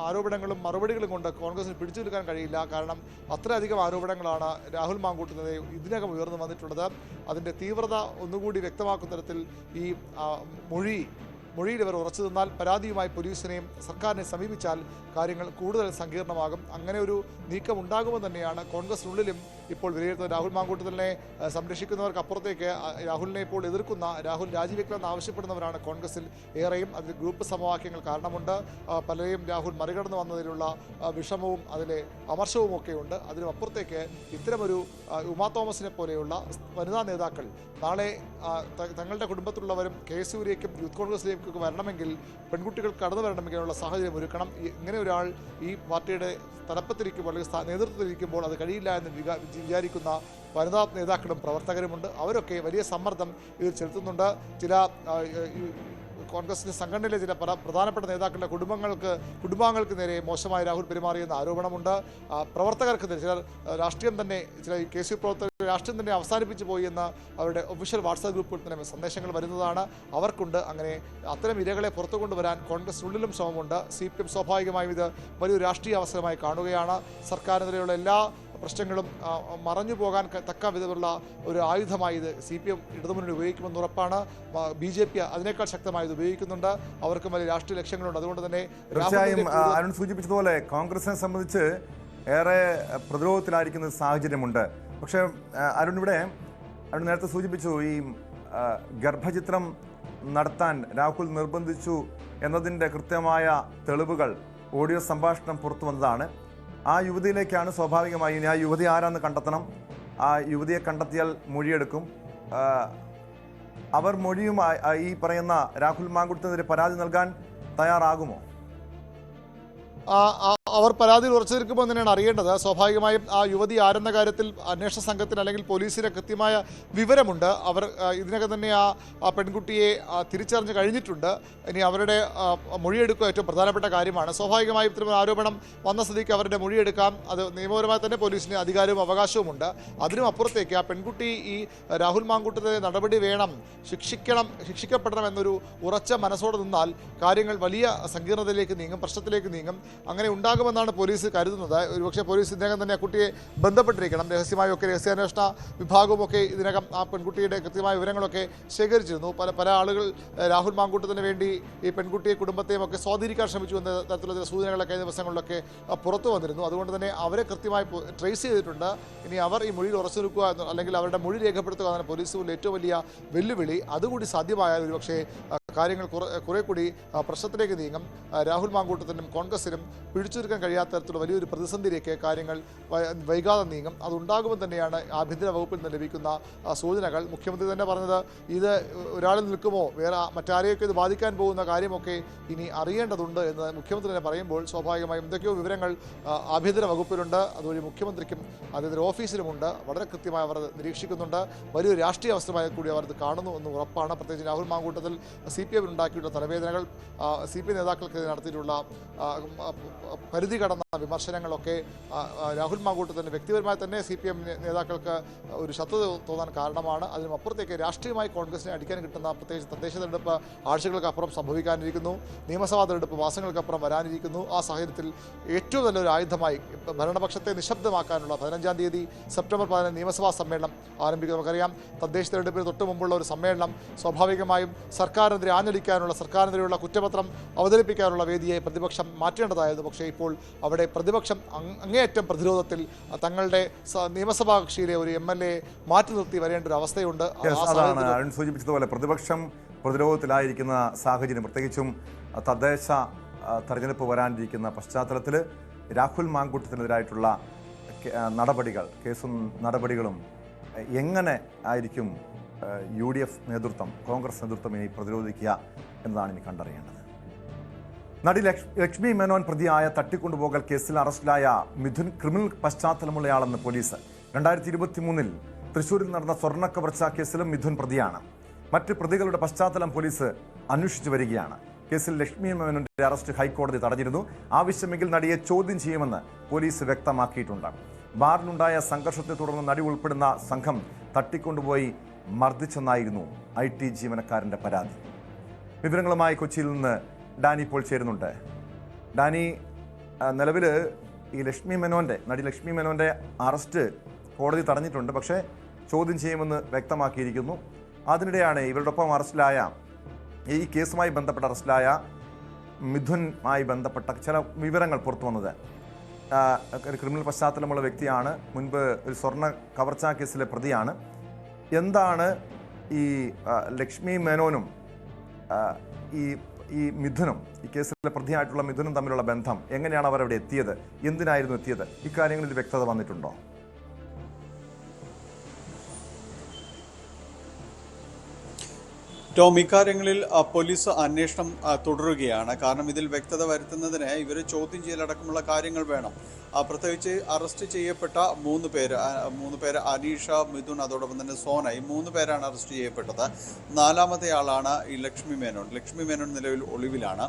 ആരോപണങ്ങളും മറുപടികളും കൊണ്ട് കോൺഗ്രസിന് പിടിച്ചു നിൽക്കാൻ കഴിയില്ല. കാരണം അത്രയധികം ആരോപണങ്ങളാണ് രാഹുൽ മാങ്കൂട്ടത്തിനെതിരെ ഇതിനകം ഉയർന്നു വന്നിട്ടുള്ളത്. അതിൻ്റെ തീവ്രത ഒന്നുകൂടി വ്യക്തമാക്കുന്ന തരത്തിൽ ഈ മൊഴി മൊഴിയിൽ ഇവർ ഉറച്ചു നിന്നാൽ, പരാതിയുമായി പോലീസിനെയും സർക്കാരിനെ സമീപിച്ചാൽ കാര്യങ്ങൾ കൂടുതൽ സങ്കീർണമാകും. അങ്ങനെ ഒരു നീക്കം ഉണ്ടാകുമെന്ന് തന്നെയാണ് കോൺഗ്രസിനുള്ളിലും ഇപ്പോൾ വിലയിരുത്തുന്നത്. രാഹുൽ മാങ്കൂട്ടത്തിലിനെ സംരക്ഷിക്കുന്നവർക്ക് അപ്പുറത്തേക്ക് രാഹുലിനെ ഇപ്പോൾ എതിർക്കുന്ന, രാഹുൽ രാജിവെക്കണമെന്ന് ആവശ്യപ്പെടുന്നവരാണ് കോൺഗ്രസിൽ ഏറെയും. അതിൽ ഗ്രൂപ്പ് സമവാക്യങ്ങൾ കാരണമുണ്ട്. പലരെയും രാഹുൽ മറികടന്നു വന്നതിലുള്ള വിഷമവും അതിലെ അമർഷവും ഒക്കെയുണ്ട്. അതിനും അപ്പുറത്തേക്ക് ഇത്തരമൊരു ഉമാ തോമസിനെ പോലെയുള്ള വനിതാ നേതാക്കൾ നാളെ തങ്ങളുടെ കുടുംബത്തിലുള്ളവരും KSUവിലേക്കും യൂത്ത് കോൺഗ്രസിലേക്കും വരണമെങ്കിൽ, പെൺകുട്ടികൾ കടന്നു വരണമെങ്കിലുള്ള സാഹചര്യം ഒരുക്കണം. ഇങ്ങനെ ഒരാൾ ഈ പാർട്ടിയുടെ തലപ്പത്തിരിക്കുമ്പോൾ അല്ലെങ്കിൽ നേതൃത്വത്തിലിരിക്കുമ്പോൾ അത് കഴിയില്ല എന്ന് വിചാരിക്കുന്ന വനിതാ നേതാക്കളും പ്രവർത്തകരുമുണ്ട്. അവരൊക്കെ വലിയ സമ്മർദ്ദം ഇതിൽ ചെലുത്തുന്നുണ്ട്. ചില കോൺഗ്രസിൻ്റെ സംഘടനയിലെ ചില പ്രധാനപ്പെട്ട നേതാക്കളുടെ കുടുംബാംഗങ്ങൾക്ക് നേരെ മോശമായി രാഹുൽ പെരുമാറിയെന്ന ആരോപണമുണ്ട്. പ്രവർത്തകർക്ക് നേരെ ചില KSU പ്രവർത്തകർ രാഷ്ട്രീയം തന്നെ അവസാനിപ്പിച്ചു പോയി എന്ന് അവരുടെ ഒഫീഷ്യൽ വാട്സാപ്പ് ഗ്രൂപ്പിൽ തന്നെ സന്ദേശങ്ങൾ വരുന്നതാണ്. അവർക്കുണ്ട്. അങ്ങനെ അത്തരം ഇരകളെ പുറത്തു കൊണ്ടുവരാൻ കോൺഗ്രസിനുള്ളിലും ശ്രമമുണ്ട്. CPM സ്വാഭാവികമായും ഇത് വലിയൊരു രാഷ്ട്രീയ അവസരമായി കാണുകയാണ്. സർക്കാരിനെതിരെയുള്ള എല്ലാ പ്രശ്നങ്ങളും മറഞ്ഞു പോകാൻ തക്ക വിധമുള്ള ഒരു ആയുധമായി ഇത് CPM ഇടതുമുന്നണി ഉപയോഗിക്കുമെന്ന് ഉറപ്പാണ്. BJP അതിനേക്കാൾ ശക്തമായി ഇത് ഉപയോഗിക്കുന്നുണ്ട്. അവർക്കും വലിയ രാഷ്ട്രീയ ലക്ഷ്യങ്ങളുണ്ട്. അതുകൊണ്ട് തന്നെ തീർച്ചയായും അരുൺ സൂചിപ്പിച്ചതുപോലെ കോൺഗ്രസിനെ സംബന്ധിച്ച് ഏറെ പ്രതിരോധത്തിലായിരിക്കുന്ന സാഹചര്യമുണ്ട്. പക്ഷേ അരുൺ നേരത്തെ സൂചിപ്പിച്ചു, ഈ ഗർഭചിത്രം നടത്താൻ രാഹുൽ നിർബന്ധിച്ചു എന്നതിൻ്റെ കൃത്യമായ തെളിവുകൾ, ഓഡിയോ സംഭാഷണം പുറത്തു വന്നതാണ്. ആ യുവതിയിലേക്കാണ് സ്വാഭാവികമായി ഇനി ആ യുവതി ആരാന്ന് കണ്ടെത്തണം. ആ യുവതിയെ കണ്ടെത്തിയാൽ മൊഴിയെടുക്കും. അവർ മൊഴിയും ഈ പറയുന്ന രാഹുൽ മാങ്കുട്ടത്തിനെതിരെ പരാതി നൽകാൻ തയ്യാറാകുമോ? അവർ പരാതിയിൽ ഉറച്ചു നിൽക്കുമ്പോൾ തന്നെയാണ് അറിയേണ്ടത്. സ്വാഭാവികമായും ആ യുവതി ആരെന്ന കാര്യത്തിൽ അന്വേഷണ സംഘത്തിന് അല്ലെങ്കിൽ പോലീസിന് കൃത്യമായ വിവരമുണ്ട്. അവർ ഇതിനകം തന്നെ ആ പെൺകുട്ടിയെ തിരിച്ചറിഞ്ഞ് കഴിഞ്ഞിട്ടുണ്ട്. ഇനി അവരുടെ മൊഴിയെടുക്കുക ഏറ്റവും പ്രധാനപ്പെട്ട കാര്യമാണ്. സ്വാഭാവികമായും ഇത്തരം ആരോപണം വന്ന സ്ഥിതിക്ക് അവരുടെ മൊഴിയെടുക്കാം. അത് നിയമപരമായി തന്നെ പോലീസിന് അധികാരവും അവകാശവുമുണ്ട്. അതിനും അപ്പുറത്തേക്ക് ആ പെൺകുട്ടി ഈ രാഹുൽ മാങ്കൂട്ടത്തെ നടപടി വേണം, ശിക്ഷിക്കപ്പെടണം എന്നൊരു ഉറച്ച മനസ്സോടെ നിന്നാൽ കാര്യങ്ങൾ വലിയ സങ്കീർണതയിലേക്ക് നീങ്ങും, പ്രശ്നത്തിലേക്ക് നീങ്ങും. അങ്ങനെ ഉണ്ടാകുമെന്നാണ് പോലീസ് കരുതുന്നത്. ഒരുപക്ഷെ പോലീസ് ഇതിനകം തന്നെ ആ കുട്ടിയെ ബന്ധപ്പെട്ടിരിക്കണം. രഹസ്യമായൊക്കെ രഹസ്യാന്വേഷണ വിഭാഗവുമൊക്കെ ഇതിനകം ആ പെൺകുട്ടിയുടെ കൃത്യമായ വിവരങ്ങളൊക്കെ ശേഖരിച്ചിരുന്നു. പല ആളുകൾ രാഹുൽ മാങ്കൂട്ടത്തിന് വേണ്ടി ഈ പെൺകുട്ടിയെ കുടുംബത്തെയും ഒക്കെ സ്വാധീനിക്കാൻ ശ്രമിച്ചു എന്ന തരത്തിലുള്ള ചില സൂചനകളൊക്കെ ദിവസങ്ങളിലൊക്കെ പുറത്തു വന്നിരുന്നു. അതുകൊണ്ട് തന്നെ അവരെ കൃത്യമായി ട്രേസ് ചെയ്തിട്ടുണ്ട്. ഇനി അവർ ഈ മൊഴിയിൽ ഉറച്ചു നിൽക്കുക അല്ലെങ്കിൽ അവരുടെ മൊഴി രേഖപ്പെടുത്തുക എന്നാണ് പോലീസിന്റെ ഏറ്റവും വലിയ വെല്ലുവിളി. അതുകൂടി സാധ്യമായാൽ ഒരുപക്ഷെ കാര്യങ്ങൾ കുറെ കൂടി പ്രശ്നത്തിലേക്ക് നീങ്ങും. രാഹുൽ മാങ്കൂട്ടത്തിനും കോൺഗ്രസിനും പിടിച്ചു നിൽക്കാൻ കഴിയാത്ത തരത്തിലുള്ള വലിയൊരു പ്രതിസന്ധിയിലേക്ക് കാര്യങ്ങൾ വൈകാതെ നീങ്ങും. അതുണ്ടാകുമ്പോൾ തന്നെയാണ് ആഭ്യന്തര വകുപ്പിൽ നിന്ന് ലഭിക്കുന്ന സൂചനകൾ. മുഖ്യമന്ത്രി തന്നെ പറഞ്ഞത് ഇത് ഒരാളിൽ നിൽക്കുമോ, വേറെ മറ്റാരെയൊക്കെ ഇത് ബാധിക്കാൻ പോകുന്ന കാര്യമൊക്കെ ഇനി അറിയേണ്ടതുണ്ട് എന്ന് മുഖ്യമന്ത്രി തന്നെ പറയുമ്പോൾ സ്വാഭാവികമായും എന്തൊക്കെയോ വിവരങ്ങൾ ആഭ്യന്തര വകുപ്പിലുണ്ട്. അതുവഴി മുഖ്യമന്ത്രിക്കും അതിൻ്റെ ഓഫീസിലുമുണ്ട്. വളരെ കൃത്യമായി അവർ നിരീക്ഷിക്കുന്നുണ്ട്. വലിയൊരു രാഷ്ട്രീയ അവസരമായി കൂടി അവർ ഇത് കാണുന്നു എന്ന് ഉറപ്പാണ്. പ്രത്യേകിച്ച് രാഹുൽ മാങ്കൂട്ടത്തിൽ CPM ഉണ്ടാക്കിയിട്ടുള്ള തലവേദനകൾ, CPM നേതാക്കൾക്ക് നടത്തിയിട്ടുള്ള പരിധി കടന്ന വിമർശനങ്ങളൊക്കെ രാഹുൽ മാങ്കൂട്ടത്തിന് വ്യക്തിപരമായി തന്നെ CPM നേതാക്കൾക്ക് ഒരു ശത്രുത തോന്നാൻ കാരണമാണ്. അതിനുമപ്പുറത്തേക്ക് രാഷ്ട്രീയമായി കോൺഗ്രസിനെ അടിക്കാൻ കിട്ടുന്ന, പ്രത്യേകിച്ച് തദ്ദേശ തെരഞ്ഞെടുപ്പ് ആഴ്ചകൾക്കപ്പുറം സംഭവിക്കാനിരിക്കുന്നു, നിയമസഭാ തെരഞ്ഞെടുപ്പ് മാസങ്ങൾക്കപ്പുറം വരാനിരിക്കുന്നു. ആ സാഹചര്യത്തിൽ ഏറ്റവും നല്ലൊരു ആയുധമായി ഭരണപക്ഷത്തെ നിശബ്ദമാക്കാനുള്ള 15-ാം തീയതി സെപ്റ്റംബർ 15 നിയമസഭാ സമ്മേളനം ആരംഭിക്കും. നമുക്കറിയാം, തദ്ദേശ തെരഞ്ഞെടുപ്പിന് തൊട്ട് മുമ്പുള്ള ഒരു സമ്മേളനം സ്വാഭാവികമായും സർക്കാരിനെതിരെ ആഞ്ഞടിക്കാനുള്ള, സർക്കാരിനെതിരെയുള്ള കുറ്റപത്രം അവതരിപ്പിക്കാനുള്ള വേദിയെ പ്രതിപക്ഷം മാറ്റേണ്ടതായിരുന്നു. പക്ഷേ ഇപ്പോൾ അവിടെ പ്രതിപക്ഷം അങ്ങേയറ്റം പ്രതിരോധത്തിൽ തങ്ങളുടെ നിയമസഭാ കക്ഷിയിലെ ഒരു MLA മാറ്റി നിർത്തി വരേണ്ട ഒരു അവസ്ഥയുണ്ട്. അതാണ് അരുൺ സൂചിപ്പിച്ചതുപോലെ പ്രതിപക്ഷം പ്രതിരോധത്തിലായിരിക്കുന്ന സാഹചര്യം, പ്രത്യേകിച്ചും തദ്ദേശ തെരഞ്ഞെടുപ്പ് വരാനിരിക്കുന്ന പശ്ചാത്തലത്തിൽ രാഹുൽ മാങ്കൂട്ടത്തിനെതിരായിട്ടുള്ള നടപടികൾ, കേസും നടപടികളും എങ്ങനെ ആയിരിക്കും UDF നേതൃത്വം, കോൺഗ്രസ് നേതൃത്വം ഇനി പ്രതിരോധിക്കുക എന്നതാണ് ഇനി കണ്ടറിയേണ്ടത്. നടി ലക്ഷ്മി മേനോൻ പ്രതിയായ തട്ടിക്കൊണ്ടുപോകൽ കേസിൽ അറസ്റ്റിലായ മിഥുൻ ക്രിമിനൽ പശ്ചാത്തലമുള്ളയാളെന്ന് പോലീസ്. 2023 തൃശ്ശൂരിൽ നടന്ന സ്വർണ്ണക്കവർച്ച കേസിലും മിഥുൻ പ്രതിയാണ്. മറ്റ് പ്രതികളുടെ പശ്ചാത്തലം പോലീസ് അന്വേഷിച്ചു വരികയാണ്. കേസിൽ ലക്ഷ്മി മേനോന്റെ അറസ്റ്റ് ഹൈക്കോടതി തടഞ്ഞിരുന്നു. ആവശ്യമെങ്കിൽ നടിയെ ചോദ്യം ചെയ്യുമെന്ന് പോലീസ് വ്യക്തമാക്കിയിട്ടുണ്ട്. ബാറിനുണ്ടായ സംഘർഷത്തെ തുടർന്ന് നടി ഉൾപ്പെടുന്ന സംഘം തട്ടിക്കൊണ്ടുപോയി മർദ്ദിച്ചെന്നായിരുന്നു IT ജീവനക്കാരൻ്റെ പരാതി. വിവരങ്ങളുമായി കൊച്ചിയിൽ നിന്ന് ഡാനി ഇപ്പോൾ ചേരുന്നുണ്ട്. ഡാനി, നിലവിൽ ഈ നടി ലക്ഷ്മി മേനോന്റെ അറസ്റ്റ് കോടതി തടഞ്ഞിട്ടുണ്ട്, പക്ഷേ ചോദ്യം ചെയ്യുമെന്ന് വ്യക്തമാക്കിയിരിക്കുന്നു. അതിനിടെയാണ് ഇവരോടൊപ്പം അറസ്റ്റിലായ ഈ കേസുമായി ബന്ധപ്പെട്ട അറസ്റ്റിലായ മിഥുനുമായി ബന്ധപ്പെട്ട ചില വിവരങ്ങൾ പുറത്തു വന്നത്. ഒരു ക്രിമിനൽ പശ്ചാത്തലമുള്ള വ്യക്തിയാണ്, മുൻപ് ഒരു സ്വർണ്ണ കവർച്ചാ കേസിലെ പ്രതിയാണ്. എന്താണ് ഈ ലക്ഷ്മി മേനോനും ഈ മിഥുനും, ഈ കേസിലെ പ്രതിയായിട്ടുള്ള മിഥുനും തമ്മിലുള്ള ബന്ധം? എങ്ങനെയാണ് അവർ അവിടെ എത്തിയത്? എന്തിനായിരുന്നു എത്തിയത്? ഇക്കാര്യങ്ങളിൽ വ്യക്തത വന്നിട്ടുണ്ടോ? ടോം, ഇക്കാര്യങ്ങളിൽ പോലീസ് അന്വേഷണം തുടരുകയാണ്. കാരണം ഇതിൽ വ്യക്തത വരുത്തുന്നതിന് ഇവരെ ചോദ്യം ചെയ്യലടക്കമുള്ള കാര്യങ്ങൾ വേണം. പ്രത്യേകിച്ച് അറസ്റ്റ് ചെയ്യപ്പെട്ട മൂന്ന് പേര് അനീഷ, മിഥുൻ, അതോടൊപ്പം തന്നെ സോന, ഈ 3 പേരാണ് അറസ്റ്റ് ചെയ്യപ്പെട്ടത്. 4ാമത്തെ ആളാണ് ഈ ലക്ഷ്മി മേനോൻ നിലവിൽ ഒളിവിലാണ്.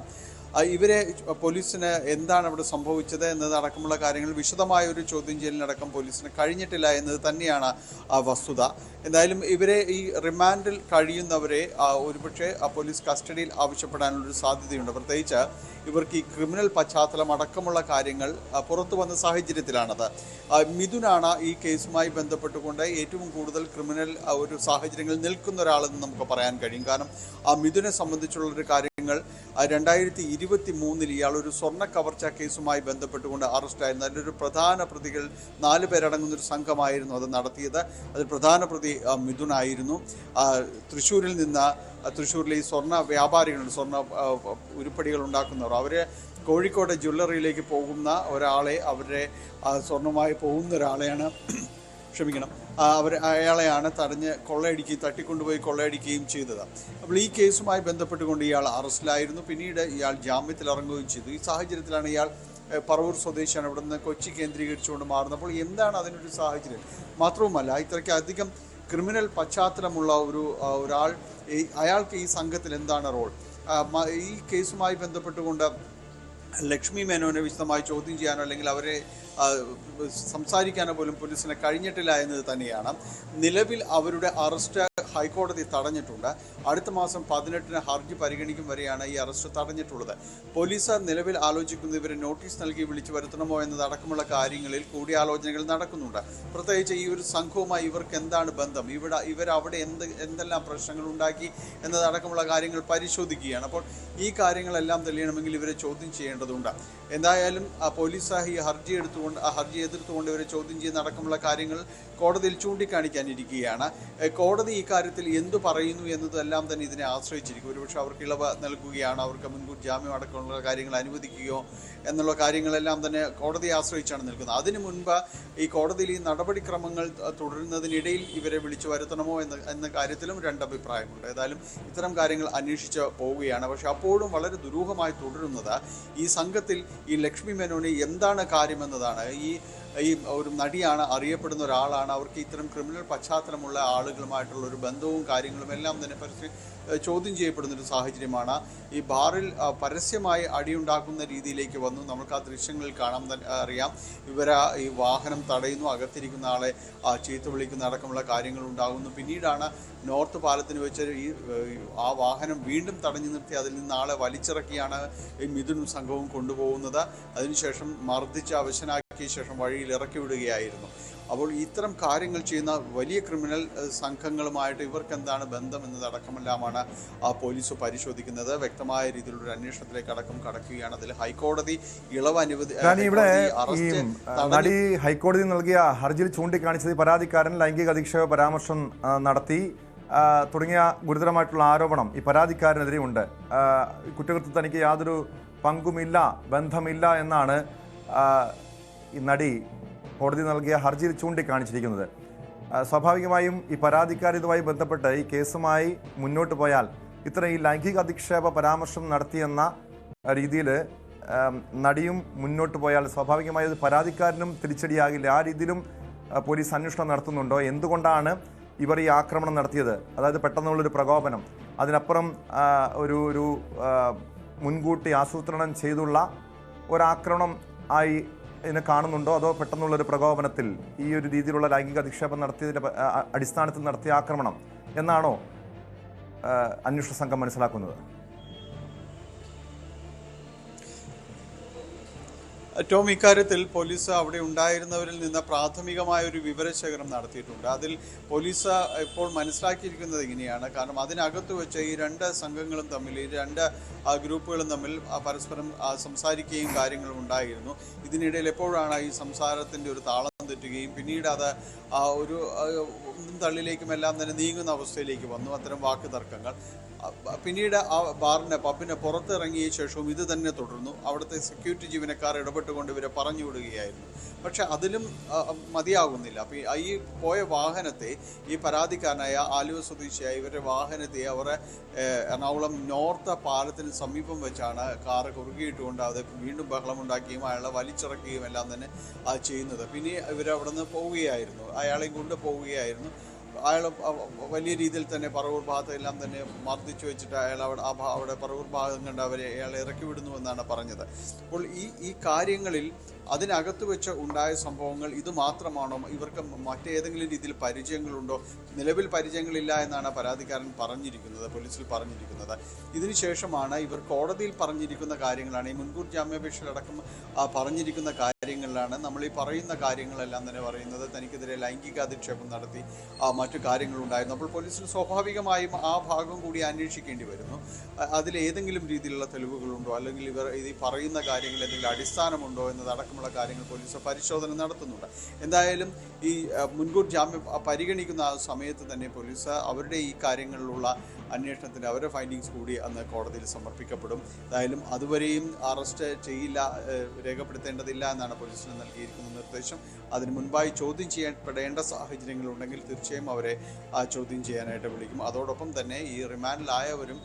ഇവരെ പോലീസിന് എന്താണ് അവിടെ സംഭവിച്ചത് എന്നതടക്കമുള്ള കാര്യങ്ങൾ വിശദമായ ഒരു ചോദ്യം ചെയ്യലിനടക്കം പോലീസിന് കഴിഞ്ഞിട്ടില്ല എന്നത് തന്നെയാണ് വസ്തുത. എന്തായാലും ഇവരെ ഈ റിമാൻഡിൽ കഴിയുന്നവരെ ഒരുപക്ഷെ പോലീസ് കസ്റ്റഡിയിൽ ആവശ്യപ്പെടാനുള്ളൊരു സാധ്യതയുണ്ട്. പ്രത്യേകിച്ച് ഇവർക്ക് ഈ ക്രിമിനൽ പശ്ചാത്തലം അടക്കമുള്ള കാര്യങ്ങൾ പുറത്തു വന്ന സാഹചര്യത്തിലാണത്. മിഥുനാണ് ഈ കേസുമായി ബന്ധപ്പെട്ടുകൊണ്ട് ഏറ്റവും കൂടുതൽ ക്രിമിനൽ ഒരു സാഹചര്യങ്ങളിൽ നിൽക്കുന്ന ഒരാളെന്ന് നമുക്ക് പറയാൻ കഴിയും. കാരണം മിഥുനെ സംബന്ധിച്ചുള്ളൊരു കാര്യങ്ങൾ 2023 ഇയാൾ ഒരു സ്വർണ്ണ കവർച്ചാ കേസുമായി ബന്ധപ്പെട്ടുകൊണ്ട് അറസ്റ്റായിരുന്നു. അതിലൊരു പ്രധാന പ്രതികൾ 4 പേരടങ്ങുന്നൊരു സംഘമായിരുന്നു അത് നടത്തിയത്. അതിൽ പ്രധാന പ്രതി മിഥുനായിരുന്നു. തൃശ്ശൂരിലെ ഈ സ്വർണ്ണ വ്യാപാരികളുണ്ട്, സ്വർണ്ണ ഉരുപ്പടികൾ ഉണ്ടാക്കുന്നവർ, അവർ കോഴിക്കോട് ജ്വല്ലറിയിലേക്ക് പോകുന്ന ഒരാളെ, അവരുടെ സ്വർണ്ണമായി പോകുന്ന ഒരാളെയാണ് അയാളെയാണ് തട്ടിക്കൊണ്ടുപോയി കൊള്ളയടിക്കുകയും ചെയ്തത്. അപ്പോൾ ഈ കേസുമായി ബന്ധപ്പെട്ടുകൊണ്ട് ഇയാൾ അറസ്റ്റിലായിരുന്നു. പിന്നീട് ഇയാൾ ജാമ്യത്തിൽ ഇറങ്ങുകയും ചെയ്തു. ഈ സാഹചര്യത്തിലാണ് ഇയാൾ പറവൂർ സ്വദേശിയാണ്, ഇവിടെ നിന്ന് കൊച്ചി കേന്ദ്രീകരിച്ചുകൊണ്ട് മാറുന്നത്. അപ്പോൾ എന്താണ് അതിനൊരു സാഹചര്യം? മാത്രവുമല്ല, ഇത്രയ്ക്ക് അധികം ക്രിമിനൽ പശ്ചാത്തലമുള്ള ഒരാൾ, അയാൾക്ക് ഈ സംഘത്തിൽ എന്താണ് റോൾ? ഈ കേസുമായി ബന്ധപ്പെട്ടുകൊണ്ട് ലക്ഷ്മി മേനോനെ വിശദമായി ചോദ്യം ചെയ്യാനോ അല്ലെങ്കിൽ അവരെ സംസാരിക്കാനോ പോലും പോലീസിന് കഴിഞ്ഞിട്ടില്ല എന്നത് തന്നെയാണ്. നിലവിൽ അവരുടെ അറസ്റ്റ് ഹൈക്കോടതി തടഞ്ഞിട്ടുണ്ട്. അടുത്ത മാസം 18-ന് ഹർജി പരിഗണിക്കും വരെയാണ് ഈ അറസ്റ്റ് തടഞ്ഞിട്ടുള്ളത്. പോലീസ് നിലവിൽ ആലോചിക്കുന്നത് ഇവരെ നോട്ടീസ് നൽകി വിളിച്ചു വരുത്തണമോ എന്നതടക്കമുള്ള കാര്യങ്ങളിൽ കൂടിയാലോചനകൾ നടക്കുന്നുണ്ട്. പ്രത്യേകിച്ച് ഈ ഒരു സംഘവുമായി ഇവർക്ക് എന്താണ് ബന്ധം, ഇവരവിടെ എന്തെല്ലാം പ്രശ്നങ്ങൾ ഉണ്ടാക്കി എന്നതടക്കമുള്ള കാര്യങ്ങൾ പരിശോധിക്കുകയാണ്. അപ്പോൾ ഈ കാര്യങ്ങളെല്ലാം തെളിയണമെങ്കിൽ ഇവരെ ചോദ്യം ചെയ്യേണ്ടതുണ്ട്. എന്തായാലും പോലീസ് ഈ ഹർജി എതിർത്തുകൊണ്ട് ഇവരെ ചോദ്യം ചെയ്യുന്ന അടക്കമുള്ള കാര്യങ്ങൾ കോടതിയിൽ ചൂണ്ടിക്കാണിക്കാനിരിക്കുകയാണ്. കോടതി ഇക്കാര്യത്തിൽ എന്തു പറയുന്നു എന്നതെല്ലാം തന്നെ ഇതിനെ ആശ്രയിച്ചിരിക്കും. ഒരുപക്ഷെ അവർക്ക് ഇളവ് നൽകുകയാണ്, അവർക്ക് മുൻകൂർ ജാമ്യം അടക്കമുള്ള കാര്യങ്ങൾ അനുവദിക്കുകയോ എന്നുള്ള കാര്യങ്ങളെല്ലാം തന്നെ കോടതിയെ ആശ്രയിച്ചാണ് നിൽക്കുന്നത്. അതിനു മുൻപ് ഈ കോടതിയിൽ ഈ നടപടിക്രമങ്ങൾ തുടരുന്നതിനിടയിൽ ഇവരെ വിളിച്ചു വരുത്തണമോ എന്ന കാര്യത്തിലും 2 അഭിപ്രായമുണ്ട്. ഏതായാലും ഇത്തരം കാര്യങ്ങൾ അന്വേഷിച്ച് പോവുകയാണ്. പക്ഷെ അപ്പോഴും വളരെ ദുരൂഹമായി തുടരുന്നത് ഈ സംഘത്തിൽ ഈ ലക്ഷ്മി മേനോന് എന്താണ് കാര്യമെന്നതാണ്. ഈ ഒരു നടിയാണ്, അറിയപ്പെടുന്ന ഒരാളാണ്, അവർക്ക് ഇത്തരം ക്രിമിനൽ പശ്ചാത്തലമുള്ള ആളുകളുമായിട്ടുള്ള ഒരു ബന്ധവും കാര്യങ്ങളും എല്ലാം തന്നെ ചോദ്യം ചെയ്യപ്പെടുന്നൊരു സാഹചര്യമാണ്. ഈ ബാറിൽ പരസ്യമായി അടിയുണ്ടാക്കുന്ന രീതിയിലേക്ക് വന്നു. നമുക്ക് ആ ദൃശ്യങ്ങളിൽ കാണാൻ അറിയാം. ഈ വാഹനം തടയുന്നു, അകത്തിരിക്കുന്ന ആളെ ചീത്ത വിളിക്കുന്ന അടക്കമുള്ള കാര്യങ്ങൾ ഉണ്ടാകുന്നു. പിന്നീടാണ് നോർത്ത് പാലത്തിന് വെച്ച് ആ വാഹനം വീണ്ടും തടഞ്ഞു നിർത്തി അതിൽ നിന്ന് ആളെ വലിച്ചിറക്കിയാണ് ഈ മിഥുനും സംഘവും കൊണ്ടുപോകുന്നത്. അതിനുശേഷം മർദ്ദിച്ച് അവശനാക്കിയ ശേഷം വഴിയിൽ ഇറക്കി വിടുകയായിരുന്നു. അപ്പോൾ ഇത്തരം കാര്യങ്ങൾ ചെയ്യുന്ന വലിയ ക്രിമിനൽ സംഘങ്ങളുമായിട്ട് ഇവർക്ക് എന്താണ് ബന്ധം എന്നതടക്കമെല്ലാമാണ് പോലീസ് പരിശോധിക്കുന്നത്. വ്യക്തമായ രീതിയിലുള്ള ഒരു അന്വേഷണത്തിലേക്ക് അടക്കം കടക്കുകയാണ്. അതിൽ ഹൈക്കോടതി ഇളവ് നടി ഹൈക്കോടതി നൽകിയ ഹർജിയിൽ ചൂണ്ടിക്കാണിച്ചത് പരാതിക്കാരൻ ലൈംഗിക അധിക്ഷേപ പരാമർശം നടത്തി തുടങ്ങിയ ഗുരുതരമായിട്ടുള്ള ആരോപണം ഈ പരാതിക്കാരനെതിരെ ഉണ്ട്. കുറ്റകൃത്യത്തിൽ തനിക്ക് യാതൊരു പങ്കുമില്ല, ബന്ധമില്ല എന്നാണ് ഈ നടി കോടതി നൽകിയ ഹർജിയിൽ ചൂണ്ടിക്കാണിച്ചിരിക്കുന്നത്. സ്വാഭാവികമായും ഈ പരാതിക്കാർ ഇതുമായി ബന്ധപ്പെട്ട് ഈ കേസുമായി മുന്നോട്ട് പോയാൽ ഈ ലൈംഗിക അധിക്ഷേപ പരാമർശം നടത്തിയെന്ന രീതിയിൽ നടിയും മുന്നോട്ട് പോയാൽ സ്വാഭാവികമായി അത് പരാതിക്കാരനും തിരിച്ചടിയാകില്ല. ആ രീതിയിലും പോലീസ് അന്വേഷണം നടത്തുന്നുണ്ടോ? എന്തുകൊണ്ടാണ് ഇവർ ഈ ആക്രമണം നടത്തിയത്? അതായത് പെട്ടെന്നുള്ളൊരു പ്രകോപനം, അതിനപ്പുറം ഒരു മുൻകൂട്ടി ആസൂത്രണം ചെയ്തുള്ള ഒരാക്രമണം ആയി ഇതിനെ കാണുന്നുണ്ടോ? അതോ പെട്ടെന്നുള്ളൊരു പ്രകോപനത്തിൽ ഈ ഒരു രീതിയിലുള്ള ലൈംഗിക അധിക്ഷേപം നടത്തിയതിൻ്റെ അടിസ്ഥാനത്തിൽ നടത്തിയ ആക്രമണം എന്നാണോ അന്വേഷണ സംഘം മനസ്സിലാക്കുന്നത്? ടോം, ഇക്കാര്യത്തിൽ പോലീസ് അവിടെ ഉണ്ടായിരുന്നവരിൽ നിന്ന് പ്രാഥമികമായ ഒരു വിവരശേഖരണം നടത്തിയിട്ടുണ്ട്. അതിൽ പോലീസ് ഇപ്പോൾ മനസ്സിലാക്കിയിരിക്കുന്നത് ഇങ്ങനെയാണ്. കാരണം അതിനകത്ത് വെച്ച് ഈ രണ്ട് സംഘങ്ങളും തമ്മിൽ, ഈ രണ്ട് ഗ്രൂപ്പുകളും തമ്മിൽ പരസ്പരം സംസാരിക്കുകയും കാര്യങ്ങളും ഉണ്ടായിരുന്നു. ഇതിനിടയിൽ എപ്പോഴാണ് ഈ സംസാരത്തിൻ്റെ ഒരു താളം തെറ്റുകയും പിന്നീട് അത് ഒരു തള്ളിലേക്കും എല്ലാം തന്നെ നീങ്ങുന്ന അവസ്ഥയിലേക്ക് വന്നു അത്തരം വാക്ക് തർക്കങ്ങൾ. പിന്നീട് ആ പബ്ബിന് പുറത്തിറങ്ങിയ ശേഷവും ഇത് തന്നെ തുടർന്നു. അവിടുത്തെ സെക്യൂരിറ്റി ജീവനക്കാർ ഇടപെട്ടുകൊണ്ട് ഇവരെ പറഞ്ഞു വിടുകയായിരുന്നു. പക്ഷെ അതിലും മതിയാകുന്നില്ല. അപ്പോൾ ഈ പോയ വാഹനത്തെ, ഈ പരാതിക്കാരനായ ആലുവ സ്വദേശിയായ ഇവരുടെ വാഹനത്തെ അവർ എറണാകുളം നോർത്ത് പാലത്തിന് സമീപം വെച്ചാണ് കാറ് കുറുകിയിട്ടുകൊണ്ട് അത് വീണ്ടും ബഹളമുണ്ടാക്കുകയും അയാളെ വലിച്ചിറക്കുകയും എല്ലാം തന്നെ ചെയ്യുന്നത്. പിന്നെ ഇവരവിടെ നിന്ന് പോവുകയായിരുന്നു, അയാളെയും കൊണ്ട് പോവുകയായിരുന്നു. അയാൾ വലിയ രീതിയിൽ തന്നെ പറവൂർ ഭാഗത്തെല്ലാം തന്നെ മർദ്ദിച്ചു വെച്ചിട്ട് അയാൾ അവിടെ പറവൂർ ഭാഗം കണ്ട് അയാളെ ഇറക്കി വിടുന്നു എന്നാണ് പറഞ്ഞത്. അപ്പോൾ ഈ കാര്യങ്ങളിൽ അതിനകത്ത് വെച്ച് ഉണ്ടായ സംഭവങ്ങൾ ഇത് മാത്രമാണോ? ഇവർക്ക് മറ്റേതെങ്കിലും രീതിയിൽ പരിചയങ്ങളുണ്ടോ? നിലവിൽ പരിചയങ്ങളില്ല എന്നാണ് പരാതിക്കാരൻ പറഞ്ഞിരിക്കുന്നത്, പോലീസിൽ പറഞ്ഞിരിക്കുന്നത്. ഇതിനുശേഷമാണ് ഇവർ കോടതിയിൽ പറഞ്ഞിരിക്കുന്ന കാര്യങ്ങളാണ്, ഈ മുൻകൂർ ജാമ്യാപേക്ഷയിലടക്കം പറഞ്ഞിരിക്കുന്ന കാര്യങ്ങളിലാണ് നമ്മൾ ഈ പറയുന്ന കാര്യങ്ങളെല്ലാം തന്നെ പറയുന്നത്. തനിക്കെതിരെ ലൈംഗിക അധിക്ഷേപം നടത്തി മറ്റു കാര്യങ്ങളുണ്ടായിരുന്നു. അപ്പോൾ പോലീസിൽ സ്വാഭാവികമായും ആ ഭാഗം കൂടി അന്വേഷിക്കേണ്ടി വരുന്നു. അതിലേതെങ്കിലും രീതിയിലുള്ള തെളിവുകളുണ്ടോ, അല്ലെങ്കിൽ ഇവർ ഈ പറയുന്ന കാര്യങ്ങളിൽ എന്തെങ്കിലും അടിസ്ഥാനമുണ്ടോ എന്നതടക്കമുള്ള കാര്യങ്ങൾ പോലീസ് പരിശോധന നടത്തുന്നുണ്ട്. എന്തായാലും ഈ മുൻകൂർ ജാമ്യം പരിഗണിക്കുന്ന ആ സമയത്ത് തന്നെ പോലീസ് അവരുടെ ഈ കാര്യങ്ങളിലുള്ള അന്വേഷണത്തിൻ്റെ അവരുടെ ഫൈൻഡിങ്സ് കൂടി അന്ന് കോടതിയിൽ സമർപ്പിക്കപ്പെടും. എന്തായാലും അതുവരെയും അറസ്റ്റ് ചെയ്യില്ല, രേഖപ്പെടുത്തേണ്ടതില്ല എന്നാണ് പോലീസിന് നൽകിയിരിക്കുന്ന നിർദ്ദേശം. അതിന് മുൻപായി ചോദ്യം ചെയ്യപ്പെടേണ്ട സാഹചര്യങ്ങളുണ്ടെങ്കിൽ തീർച്ചയായും അവരെ ചോദ്യം ചെയ്യാനായിട്ട് വിളിക്കും. അതോടൊപ്പം തന്നെ ഈ റിമാൻഡിലായവരും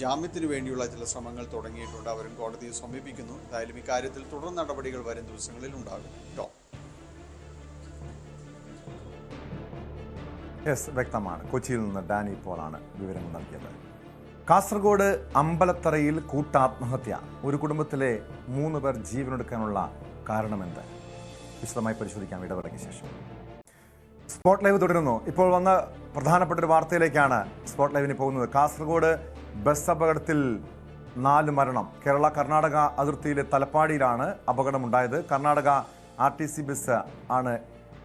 ജാമ്യത്തിന് വേണ്ടിയുള്ള ചില ശ്രമങ്ങൾ തുടങ്ങിയിട്ടുണ്ട്. അവരും കോടതിയെ സമീപിക്കുന്നു. എന്തായാലും ഇക്കാര്യത്തിൽ തുടർ നടപടികൾ വരും ദിവസങ്ങളിൽ ഉണ്ടാകും. യെസ്, വ്യക്തമാണ്. കൊച്ചിയിൽ നിന്ന് ഡാനി പോളാണ് വിവരങ്ങൾ നൽകിയത്. കാസർഗോഡ് അമ്പലത്തറയിൽ കൂട്ടാത്മഹത്യ. ഒരു കുടുംബത്തിലെ 3 പേർ ജീവനെടുക്കാനുള്ള കാരണമെന്ത്? വിശദമായി പരിശോധിക്കാം ഇടവേളയ്ക്ക് ശേഷം. സ്പോട്ട് ലൈവ് തുടരുന്നു. ഇപ്പോൾ വന്ന പ്രധാനപ്പെട്ട ഒരു വാർത്തയിലേക്കാണ് സ്പോട്ട് ലൈവിന് പോകുന്നത്. കാസർഗോഡ് ബസ് അപകടത്തിൽ 4 മരണം. കേരള കർണാടക അതിർത്തിയിലെ തലപ്പാടിയിലാണ് അപകടമുണ്ടായത്. കർണാടക RTC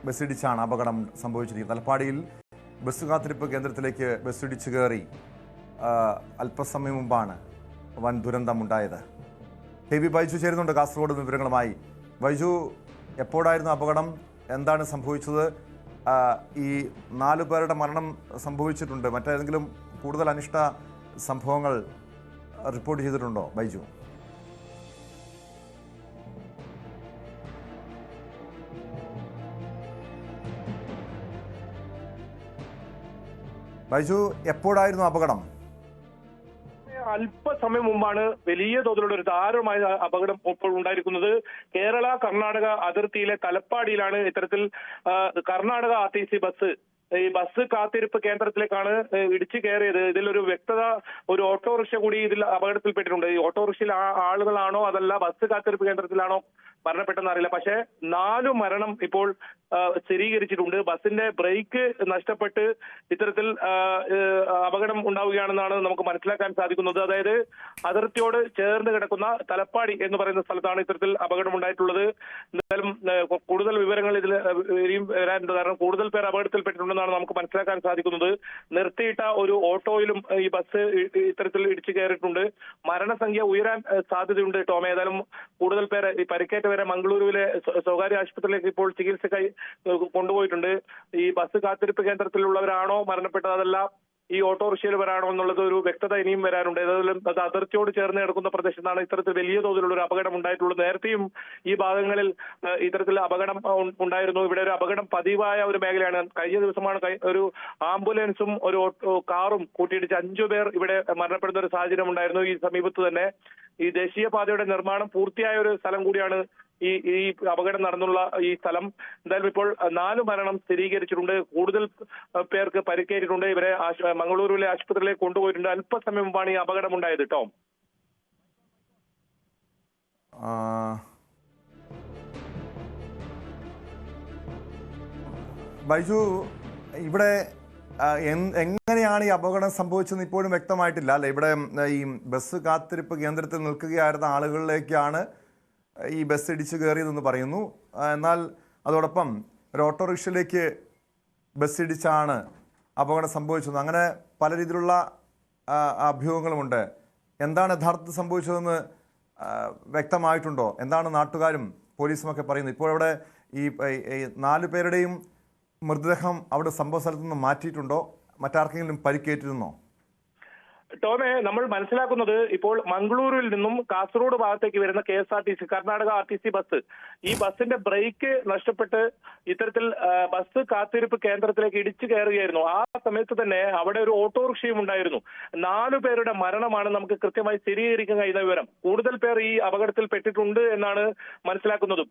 ബസ് ഇടിച്ചാണ് അപകടം സംഭവിച്ചിരിക്കുന്നത്. തലപ്പാടിയിൽ ബസ് കാത്തിരിപ്പ് കേന്ദ്രത്തിലേക്ക് ബസ് ഇടിച്ചു കയറി അല്പസമയം മുമ്പാണ് വൻ ദുരന്തമുണ്ടായത്. KV ബൈജു ചേരുന്നുണ്ട് കാസർഗോഡ് വിവരങ്ങളുമായി. ബൈജു, എപ്പോഴായിരുന്നു അപകടം? എന്താണ് സംഭവിച്ചത്? ഈ 4 പേരുടെ മരണം സംഭവിച്ചിട്ടുണ്ട്. മറ്റേതെങ്കിലും കൂടുതൽ അനിഷ്ട സംഭവങ്ങൾ റിപ്പോർട്ട് ചെയ്തിട്ടുണ്ടോ ബൈജു? ബൈജു, എപ്പോഴായിരുന്നു അപകടം? അല്പസമയം മുമ്പാണ് വലിയ തോതിലുള്ള ഒരു ദാരുണമായ അപകടം ഇപ്പോൾ ഉണ്ടായിരിക്കുന്നത്. കേരള കർണാടക അതിർത്തിയിലെ തലപ്പാടിയിലാണ് ഇത്തരത്തിൽ കർണാടക RTC ഈ ബസ് കാത്തിരിപ്പ് കേന്ദ്രത്തിലേക്കാണ് ഇടിച്ചു കയറിയത്. ഇതിലൊരു വ്യക്തത, ഒരു ഓട്ടോറിക്ഷ കൂടി ഇതിൽ അപകടത്തിൽപ്പെട്ടിട്ടുണ്ട്. ഈ ഓട്ടോറിക്ഷയിൽ ആളുകളാണോ അതല്ല ബസ് കാത്തിരിപ്പ് കേന്ദ്രത്തിലാണോ മരണപ്പെട്ടെന്ന് അറിയില്ല. പക്ഷേ 4 മരണം ഇപ്പോൾ സ്ഥിരീകരിച്ചിട്ടുണ്ട്. ബസിന്റെ ബ്രേക്ക് നഷ്ടപ്പെട്ട് ഇത്തരത്തിൽ അപകടം ഉണ്ടാവുകയാണെന്നാണ് നമുക്ക് മനസ്സിലാക്കാൻ സാധിക്കുന്നത്. അതായത് അതിർത്തിയോട് ചേർന്ന് കിടക്കുന്ന തലപ്പാടി എന്ന് പറയുന്ന സ്ഥലത്താണ് ഇത്തരത്തിൽ അപകടം ഉണ്ടായിട്ടുള്ളത്. എന്തായാലും കൂടുതൽ വിവരങ്ങൾ ഇതിൽ വരാനുണ്ട്. കാരണം കൂടുതൽ പേർ അപകടത്തിൽപ്പെട്ടിട്ടുണ്ടെന്നാണ് നമുക്ക് മനസ്സിലാക്കാൻ സാധിക്കുന്നത്. നിർത്തിയിട്ട ഒരു ഓട്ടോയിലും ഈ ബസ് ഇത്തരത്തിൽ ഇടിച്ചു കയറിയിട്ടുണ്ട്. മരണസംഖ്യ ഉയരാൻ സാധ്യതയുണ്ട്. ടോം, ഏതായാലും കൂടുതൽ പേരെ ഈ പരിക്കേറ്റവരെ മംഗളൂരുവിലെ സ്വകാര്യ ആശുപത്രിയിലേക്ക് ഇപ്പോൾ ചികിത്സക്കായി കൊണ്ടുപോയിട്ടുണ്ട്. ഈ ബസ് കാത്തിരിപ്പ് കേന്ദ്രത്തിലുള്ളവരാണോ മരണപ്പെട്ടത്, അതല്ല ഈ ഓട്ടോറിക്ഷയിലുള്ളവരാണോ എന്നുള്ളത് ഒരു വ്യക്തത ഇനിയും വരാനുണ്ട്. ഏതായാലും അത് അതിർത്തിയോട് ചേർന്ന് കിടക്കുന്ന പ്രദേശത്താണ് ഇത്തരത്തിൽ വലിയ തോതിലുള്ള ഒരു അപകടം ഉണ്ടായിട്ടുള്ളത്. നേരത്തെയും ഈ ഭാഗങ്ങളിൽ ഇത്തരത്തിൽ അപകടം ഉണ്ടായിരുന്നു. ഇവിടെ ഒരു അപകടം പതിവായ ഒരു മേഖലയാണ്. കഴിഞ്ഞ ദിവസമാണ് ഒരു ആംബുലൻസും ഒരു കാറും കൂട്ടിയിടിച്ച് 5 പേർ ഇവിടെ മരണപ്പെടുന്ന ഒരു സാഹചര്യം ഉണ്ടായിരുന്നു. ഈ സമീപത്ത് തന്നെ ഈ ദേശീയപാതയുടെ നിർമ്മാണം പൂർത്തിയായ ഒരു സ്ഥലം കൂടിയാണ് ഈ അപകടം നടന്നുള്ള ഈ സ്ഥലം. എന്തായാലും ഇപ്പോൾ 4 മരണം സ്ഥിരീകരിച്ചിട്ടുണ്ട്. കൂടുതൽ പേർക്ക് പരിക്കേറ്റിട്ടുണ്ട്. ഇവരെ മംഗളൂരുവിലെ ആശുപത്രിയിലേക്ക് കൊണ്ടുപോയിട്ടുണ്ട്. അല്പസമയം മുമ്പാണ് ഈ അപകടം ഉണ്ടായത്. ടോം, ബൈജു, ഇവിടെ എങ്ങനെയാണ് ഈ അപകടം സംഭവിച്ചതെന്ന് ഇപ്പോഴും വ്യക്തമായിട്ടില്ല അല്ലെ? ഇവിടെ ഈ ബസ് കാത്തിരിപ്പ് കേന്ദ്രത്തിൽ നിൽക്കുകയായിരുന്ന ആളുകളിലേക്കാണ് ഈ ബസ് ഇടിച്ചു കയറിയതെന്ന് പറയുന്നു. എന്നാൽ അതോടൊപ്പം ഒരു ഓട്ടോറിക്ഷയിലേക്ക് ബസ് ഇടിച്ചാണ് അപകടം സംഭവിച്ചത്. അങ്ങനെ പല രീതിയിലുള്ള അഭ്യൂഹങ്ങളുമുണ്ട്. എന്താണ് യഥാർത്ഥത്തിൽ സംഭവിച്ചതെന്ന് വ്യക്തമായിട്ടുണ്ടോ? എന്താണ് നാട്ടുകാരും പോലീസുമൊക്കെ പറയുന്നത്? ഇപ്പോൾ അവിടെ ഈ 4 പേരുടെയും മൃതദേഹം അവിടെ സംഭവ സ്ഥലത്ത് നിന്ന് മാറ്റിയിട്ടുണ്ടോ? മറ്റാർക്കെങ്കിലും പരിക്കേറ്റിരുന്നോ? ടോമെ, നമ്മൾ മനസ്സിലാക്കുന്നത് ഇപ്പോൾ മംഗളൂരുവിൽ നിന്നും കാസർഗോഡ് ഭാഗത്തേക്ക് വരുന്ന KSRTC കർണാടക RTC ബസ്, ഈ ബസിന്റെ ബ്രേക്ക് നഷ്ടപ്പെട്ട് ഇത്തരത്തിൽ ബസ് കാത്തിരിപ്പ് കേന്ദ്രത്തിലേക്ക് ഇടിച്ചു കയറുകയായിരുന്നു. ആ സമയത്ത് തന്നെ അവിടെ ഒരു ഓട്ടോറിക്ഷയും ഉണ്ടായിരുന്നു. 4 പേരുടെ മരണമാണ് നമുക്ക് കൃത്യമായി സ്ഥിരീകരിക്കാൻ കഴിയുന്ന വിവരം. കൂടുതൽ പേർ ഈ അപകടത്തിൽ പെട്ടിട്ടുണ്ട് എന്നാണ് മനസ്സിലാക്കുന്നതും.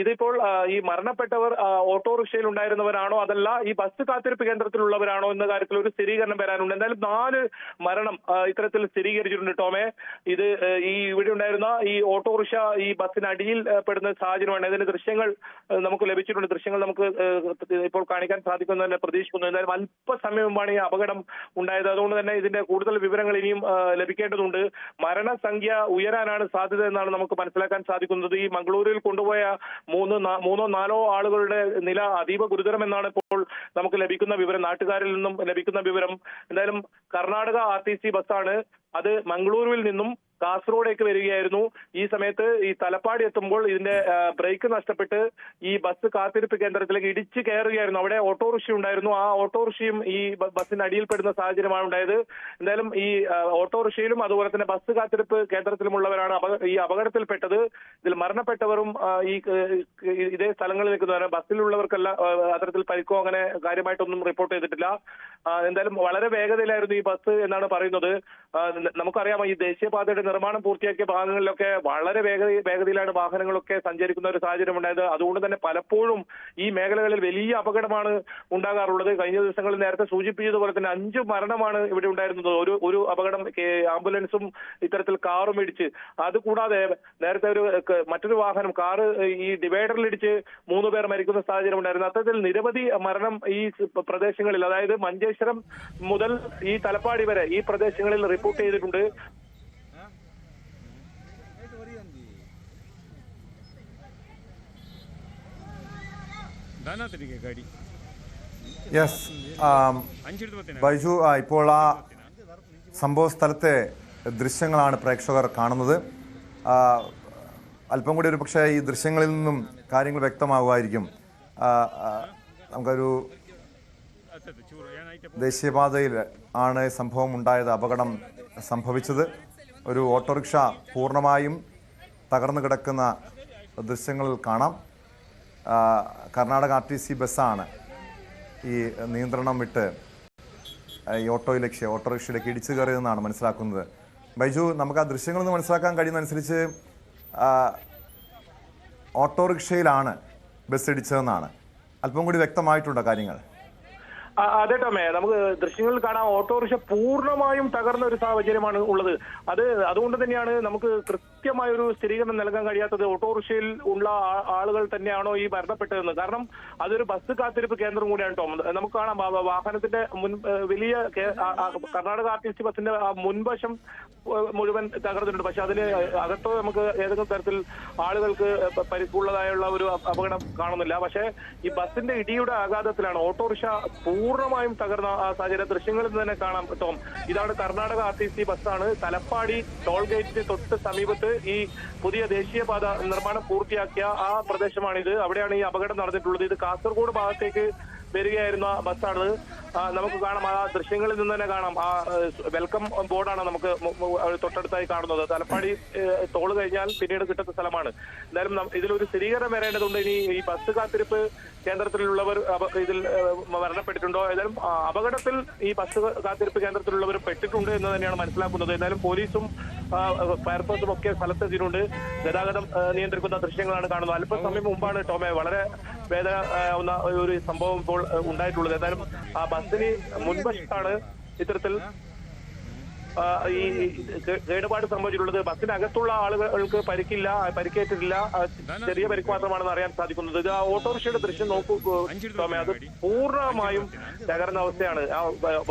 ഇതിപ്പോൾ ഈ മരണപ്പെട്ടവർ ഓട്ടോറിക്ഷയിൽ ഉണ്ടായിരുന്നവരാണോ അതല്ല ഈ ബസ് കാത്തിരിപ്പ് കേന്ദ്രത്തിലുള്ളവരാണോ എന്ന കാര്യത്തിൽ ഒരു സ്ഥിരീകരണം വരാനുണ്ട്. എന്തായാലും 4 മരണം ഇത്തരത്തിൽ സ്ഥിരീകരിച്ചിട്ടുണ്ട് ടോമെ. ഇത് ഈ ഇവിടെ ഉണ്ടായിരുന്ന ഈ ഓട്ടോറിക്ഷ ഈ ബസ്സിനടിയിൽ പെടുന്ന സാഹചര്യമാണ്. ഇതിന്റെ ദൃശ്യങ്ങൾ നമുക്ക് ലഭിച്ചിട്ടുണ്ട്. ദൃശ്യങ്ങൾ നമുക്ക് ഇപ്പോൾ കാണിക്കാൻ സാധിക്കുമെന്ന് തന്നെ പ്രതീക്ഷിക്കുന്നു. എന്തായാലും അല്പസമയം മുമ്പാണ് ഈ അപകടം ഉണ്ടായത്. അതുകൊണ്ട് തന്നെ ഇതിന്റെ കൂടുതൽ വിവരങ്ങൾ ഇനിയും ലഭിക്കേണ്ടതുണ്ട്. മരണസംഖ്യ ഉയരാനാണ് സാധ്യത എന്നാണ് നമുക്ക് മനസ്സിലാക്കാൻ സാധിക്കുന്നത്. ഈ മംഗളൂരുവിൽ കൊണ്ടുപോയ 3-4 ആളുകളുടെ നില അതീവ ഗുരുതരമെന്നാണ് ഇപ്പോൾ നമുക്ക് ലഭിക്കുന്ന വിവരം, നാട്ടുകാരിൽ നിന്നും ലഭിക്കുന്ന വിവരം. എന്തായാലും കർണാടക RTC ബസ്സാണ്. അത് മംഗളൂരുവിൽ നിന്നും കാസർഗോഡേക്ക് വരികയായിരുന്നു. ഈ സമയത്ത് ഈ തലപ്പാടി എത്തുമ്പോൾ ഇതിന്റെ ബ്രേക്ക് നഷ്ടപ്പെട്ട് ഈ ബസ് കാത്തിരിപ്പ് കേന്ദ്രത്തിലേക്ക് ഇടിച്ചു കയറുകയായിരുന്നു. അവിടെ ഓട്ടോറിക്ഷ ഉണ്ടായിരുന്നു. ആ ഓട്ടോറിക്ഷയും ഈ ബസ്സിന് അടിയിൽപ്പെടുന്ന സാഹചര്യമാണ് ഉണ്ടായത്. എന്തായാലും ഈ ഓട്ടോറിക്ഷയിലും അതുപോലെ തന്നെ ബസ് കാത്തിരിപ്പ് കേന്ദ്രത്തിലുമുള്ളവരാണ് ഈ അപകടത്തിൽപ്പെട്ടത്. ഇതിൽ മരണപ്പെട്ടവരും ഈ ഇതേ സ്ഥലങ്ങളിൽ നിൽക്കുന്നവരാണ്. ബസ്സിലുള്ളവർക്കല്ല അത്തരത്തിൽ പരിക്കോ അങ്ങനെ കാര്യമായിട്ടൊന്നും റിപ്പോർട്ട് ചെയ്തിട്ടില്ല. എന്തായാലും വളരെ വേഗതയിലായിരുന്നു ഈ ബസ് എന്നാണ് പറയുന്നത്. നമുക്കറിയാം ഈ ദേശീയപാതയുടെ നിർമ്മാണം പൂർത്തിയാക്കിയ ഭാഗങ്ങളിലൊക്കെ വളരെ വേഗതയിലാണ് വാഹനങ്ങളൊക്കെ സഞ്ചരിക്കുന്ന ഒരു സാഹചര്യം ഉണ്ടായത്. അതുകൊണ്ട് തന്നെ പലപ്പോഴും ഈ മേഖലകളിൽ വലിയ അപകടമാണ് ഉണ്ടാകാറുള്ളത്. കഴിഞ്ഞ ദിവസങ്ങളിൽ നേരത്തെ സൂചിപ്പിച്ചതുപോലെ തന്നെ 5 മരണമാണ് ഇവിടെ ഉണ്ടായിരുന്നത്. ഒരു അപകടം ആംബുലൻസും ഇത്തരത്തിൽ കാറും ഇടിച്ച്. അതുകൂടാതെ നേരത്തെ മറ്റൊരു വാഹനം കാറ് ഈ ഡിവൈഡറിൽ ഇടിച്ച് 3 പേർ മരിക്കുന്ന സാഹചര്യം ഉണ്ടായിരുന്നു. അത്തരത്തിൽ നിരവധി മരണം ഈ പ്രദേശങ്ങളിൽ, അതായത് മഞ്ചേശ്വരം മുതൽ ഈ തലപ്പാടി വരെ ഈ പ്രദേശങ്ങളിൽ റിപ്പോർട്ട് ചെയ്തിട്ടുണ്ട്. യെസ് ബൈജു, ഇപ്പോൾ ആ സംഭവ സ്ഥലത്തെ ദൃശ്യങ്ങളാണ് പ്രേക്ഷകർ കാണുന്നത്. അല്പം കൂടി ഒരു പക്ഷേ ഈ ദൃശ്യങ്ങളിൽ നിന്നും കാര്യങ്ങൾ വ്യക്തമാകുമായിരിക്കും. നമുക്കൊരു ദേശീയപാതയിൽ ആണ് സംഭവം ഉണ്ടായത്, അപകടം സംഭവിച്ചത്. ഒരു ഓട്ടോറിക്ഷ പൂർണ്ണമായും തകർന്നു കിടക്കുന്ന ദൃശ്യങ്ങളിൽ കാണാം. കർണാടക RTC ബസ്സാണ് ഈ നിയന്ത്രണം വിട്ട് ഈ ഓട്ടോറിക്ഷയിലേക്ക് ഇടിച്ചു കയറിയതെന്നാണ് മനസ്സിലാക്കുന്നത്. ബൈജു, നമുക്ക് ആ ദൃശ്യങ്ങളിൽ നിന്ന് മനസ്സിലാക്കാൻ കഴിയുന്നതനുസരിച്ച് ഓട്ടോറിക്ഷയിലാണ് ബസ് ഇടിച്ചതെന്നാണ്. അല്പം കൂടി വ്യക്തമായിട്ടുണ്ടോ കാര്യങ്ങൾ? അതെ ടോമേ, നമുക്ക് ദൃശ്യങ്ങളിൽ കാണാം ഓട്ടോറിക്ഷ പൂർണ്ണമായും തകർന്ന ഒരു സാഹചര്യമാണ് ഉള്ളത്. അതുകൊണ്ട് തന്നെയാണ് നമുക്ക് കൃത്യമായ ഒരു സ്ഥിരീകരണം നൽകാൻ കഴിയാത്തത്. ഓട്ടോറിക്ഷയിൽ ഉള്ള ആളുകൾ തന്നെയാണോ ഈ മരണപ്പെട്ടതെന്ന്. കാരണം അതൊരു ബസ് കാത്തിരിപ്പ് കേന്ദ്രം കൂടിയാണ് ടോം. നമുക്ക് കാണാം വാഹനത്തിന്റെ വലിയ കർണാടക RTC ബസിന്റെ മുൻവശം മുഴുവൻ തകർന്നിട്ടുണ്ട്. പക്ഷെ അതിന് അകത്തോ നമുക്ക് ഏതെങ്കിലും തരത്തിൽ ആളുകൾക്ക് പരിക്കുള്ളതായുള്ള ഒരു അപകടം കാണുന്നില്ല. പക്ഷേ ഈ ബസിന്റെ ഇടിയുടെ ആഘാതത്തിലാണ് ഓട്ടോറിക്ഷ പൂർണ്ണമായും തകർന്ന സാഹചര്യം ദൃശ്യങ്ങളിൽ നിന്ന് തന്നെ കാണാം ടോം. ഇതാണ് കർണാടക RTC ബസ്സാണ്. തലപ്പാടി ടോൾ ഗേറ്റിന് തൊട്ട് സമീപത്ത് ഈ പുതിയ ദേശീയപാത നിർമ്മാണം പൂർത്തിയാക്കിയ ആ പ്രദേശമാണിത്. അവിടെയാണ് ഈ അപകടം നടന്നിട്ടുള്ളത്. ഇത് കാസർഗോഡ് ഭാഗത്തേക്ക് വരികയായിരുന്ന ബസ്സാണ്. നമുക്ക് കാണാം, ആ ദൃശ്യങ്ങളിൽ നിന്ന് തന്നെ കാണാം, ആ വെൽക്കം ബോർഡാണ് നമുക്ക് തൊട്ടടുത്തായി കാണുന്നത്. തലപ്പാടി ടോള് കഴിഞ്ഞാൽ പിന്നീട് കിട്ടുന്ന സ്ഥലമാണ്. എന്തായാലും ഇതിലൊരു സ്ഥിരീകരണം വരേണ്ടതുണ്ട്. ഇനി ഈ ബസ് കാത്തിരിപ്പ് കേന്ദ്രത്തിലുള്ളവർ ഇതിൽ മരണപ്പെട്ടിട്ടുണ്ടോ? ഏതായാലും അപകടത്തിൽ ഈ ബസ് കാത്തിരിപ്പ് കേന്ദ്രത്തിലുള്ളവർ പെട്ടിട്ടുണ്ട് എന്ന് തന്നെയാണ് മനസ്സിലാക്കുന്നത്. എന്തായാലും പോലീസും ഫയർഫോഴ്സും ഒക്കെ സ്ഥലത്തെത്തിയിട്ടുണ്ട്. ഗതാഗതം നിയന്ത്രിക്കുന്ന ദൃശ്യങ്ങളാണ് കാണുന്നത്. അല്പസമയം മുമ്പാണ് ടോമെ വളരെ വേദന ഒരു സംഭവം ഇപ്പോൾ ഉണ്ടായിട്ടുള്ളത്. ഏതായാലും ആ ബസ്സിന് മുൻവശത്താണ് ഇത്തരത്തിൽ ഈ കേടുപാട് സംഭവിച്ചിട്ടുള്ളത്. ബസ്സിനകത്തുള്ള ആളുകൾക്ക് പരിക്കേറ്റിട്ടില്ല, ചെറിയ പരിക്ക് മാത്രമാണെന്ന് അറിയാൻ സാധിക്കുന്നത്. ഇത് ആ ഓട്ടോറിക്ഷയുടെ ദൃശ്യം നോക്കൂ ടോമേ, അത് പൂർണ്ണമായും തകർന്ന അവസ്ഥയാണ്. ആ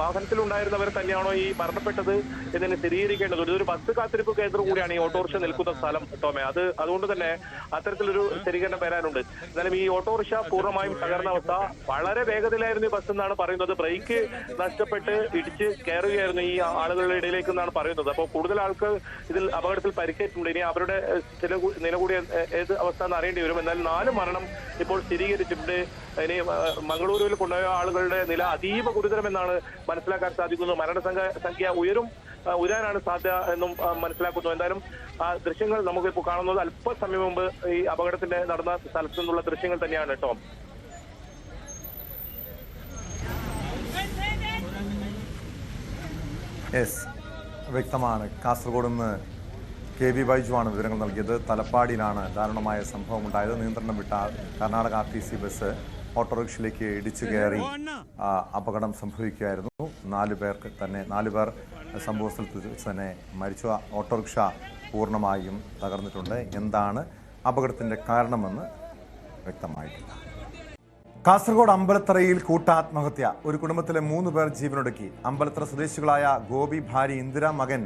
വാഹനത്തിലുണ്ടായിരുന്നവർ തന്നെയാണോ ഈ മരണപ്പെട്ടത് എന്നതിന് സ്ഥിരീകരിക്കേണ്ടതുണ്ട്. ഇതൊരു ബസ് കാത്തിരിപ്പ് കേന്ദ്രം കൂടിയാണ് ഈ ഓട്ടോറിക്ഷ നിൽക്കുന്ന സ്ഥലം ടോമേ. അതുകൊണ്ട് തന്നെ അത്തരത്തിലൊരു സ്ഥിരീകരണം വരാനുണ്ട്. എന്നാലും ഈ ഓട്ടോറിക്ഷ പൂർണ്ണമായും തകർന്ന അവസ്ഥ. വളരെ വേഗതയിലായിരുന്നു ഈ ബസ് എന്നാണ് പറയുന്നത്. ബ്രേക്ക് നഷ്ടപ്പെട്ട് ഇടിച്ച് കയറുകയായിരുന്നു ഈ ആളുകളുടെ ഇടയിലേക്ക് എന്നാണ് പറയുന്നത്. അപ്പോൾ കൂടുതൽ ആൾക്ക് ഇതിൽ അപകടത്തിൽ പരിക്കേറ്റിട്ടുണ്ട്. ഇനി അവരുടെ നില കൂടി ഏത് അവസ്ഥ എന്ന് അറിയേണ്ടി വരും. എന്നാൽ 4 മരണം ഇപ്പോൾ സ്ഥിരീകരിച്ചിട്ടുണ്ട്. ഇനി മംഗളൂരുവിൽ കൊണ്ടുപോയ ആളുകളുടെ നില അതീവ ഗുരുതരമെന്നാണ് മനസ്സിലാക്കാൻ സാധിക്കുന്നത്. മരണസംഖ്യ ഉയരാനാണ് സാധ്യത എന്നും മനസ്സിലാക്കുന്നു. എന്തായാലും ആ ദൃശ്യങ്ങൾ നമുക്കിപ്പോൾ കാണുന്നത് അല്പസമയം മുമ്പ് ഈ അപകടത്തിന്റെ നടന്ന സ്ഥലത്തു നിന്നുള്ള ദൃശ്യങ്ങൾ തന്നെയാണ് ടോം. വ്യക്തമാണ്. കാസർഗോഡ് നിന്ന് KB ബൈജുവാണ് വിവരങ്ങൾ നൽകിയത്. തലപ്പാടിയിലാണ് ദാരുണമായ സംഭവം ഉണ്ടായത്. നിയന്ത്രണം വിട്ട കർണാടക RTC ബസ് ഓട്ടോറിക്ഷയിലേക്ക് ഇടിച്ചു കയറി അപകടം സംഭവിക്കുകയായിരുന്നു. 4 പേർ സംഭവ സ്ഥലത്ത് വെച്ച് തന്നെ മരിച്ചു. ഓട്ടോറിക്ഷ പൂർണ്ണമായും തകർന്നിട്ടുണ്ട്. എന്താണ് അപകടത്തിൻ്റെ കാരണമെന്ന് വ്യക്തമായിട്ടില്ല. കാസർഗോഡ് അമ്പലത്തറയിൽ കൂട്ടാത്മഹത്യ. ഒരു കുടുംബത്തിലെ 3 പേർ ജീവനൊടുക്കി. അമ്പലത്തറ സ്വദേശികളായ ഗോപി, ഭാര്യ ഇന്ദിര, മകൻ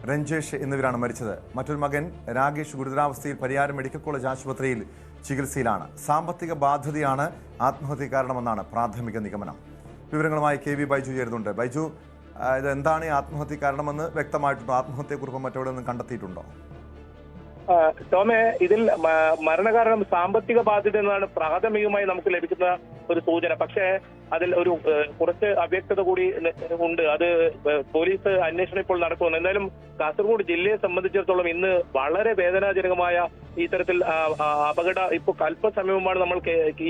രഞ്ജേഷ് എന്നിവരാണ് മരിച്ചത്. മറ്റൊരു മകൻ രാകേഷ് ഗുരുതരാവസ്ഥയിൽ പരിയാരം മെഡിക്കൽ കോളേജ് ആശുപത്രിയിൽ ചികിത്സയിലാണ്. സാമ്പത്തിക ബാധ്യതയാണ് ആത്മഹത്യ കാരണമെന്നാണ് പ്രാഥമിക നിഗമനം. വിവരങ്ങളുമായി KB ബൈജു ചേരുന്നുണ്ട്. ബൈജു, ഇത് എന്താണ് ഈ ആത്മഹത്യ കാരണമെന്ന് വ്യക്തമായിട്ടുണ്ടോ? ആത്മഹത്യക്കുറിപ്പ് മറ്റെവിടെ നിന്ന് കണ്ടെത്തിയിട്ടുണ്ടോ? ടോമെ, ഇതിൽ മരണകാരണം സാമ്പത്തിക ബാധ്യത എന്നാണ് പ്രാഥമികമായി നമുക്ക് ലഭിക്കുന്ന ഒരു സൂചന. പക്ഷേ അതിൽ ഒരു കുറച്ച് അവ്യക്തത കൂടി ഉണ്ട്. അത് പോലീസ് അന്വേഷണം ഇപ്പോൾ നടക്കുന്നു. എന്തായാലും കാസർഗോഡ് ജില്ലയെ സംബന്ധിച്ചിടത്തോളം ഇന്ന് വളരെ വേദനാജനകമായ ഇത്തരത്തിൽ അപകടം ഇപ്പോൾ അല്പസമയം മുമ്പാണ് നമ്മൾ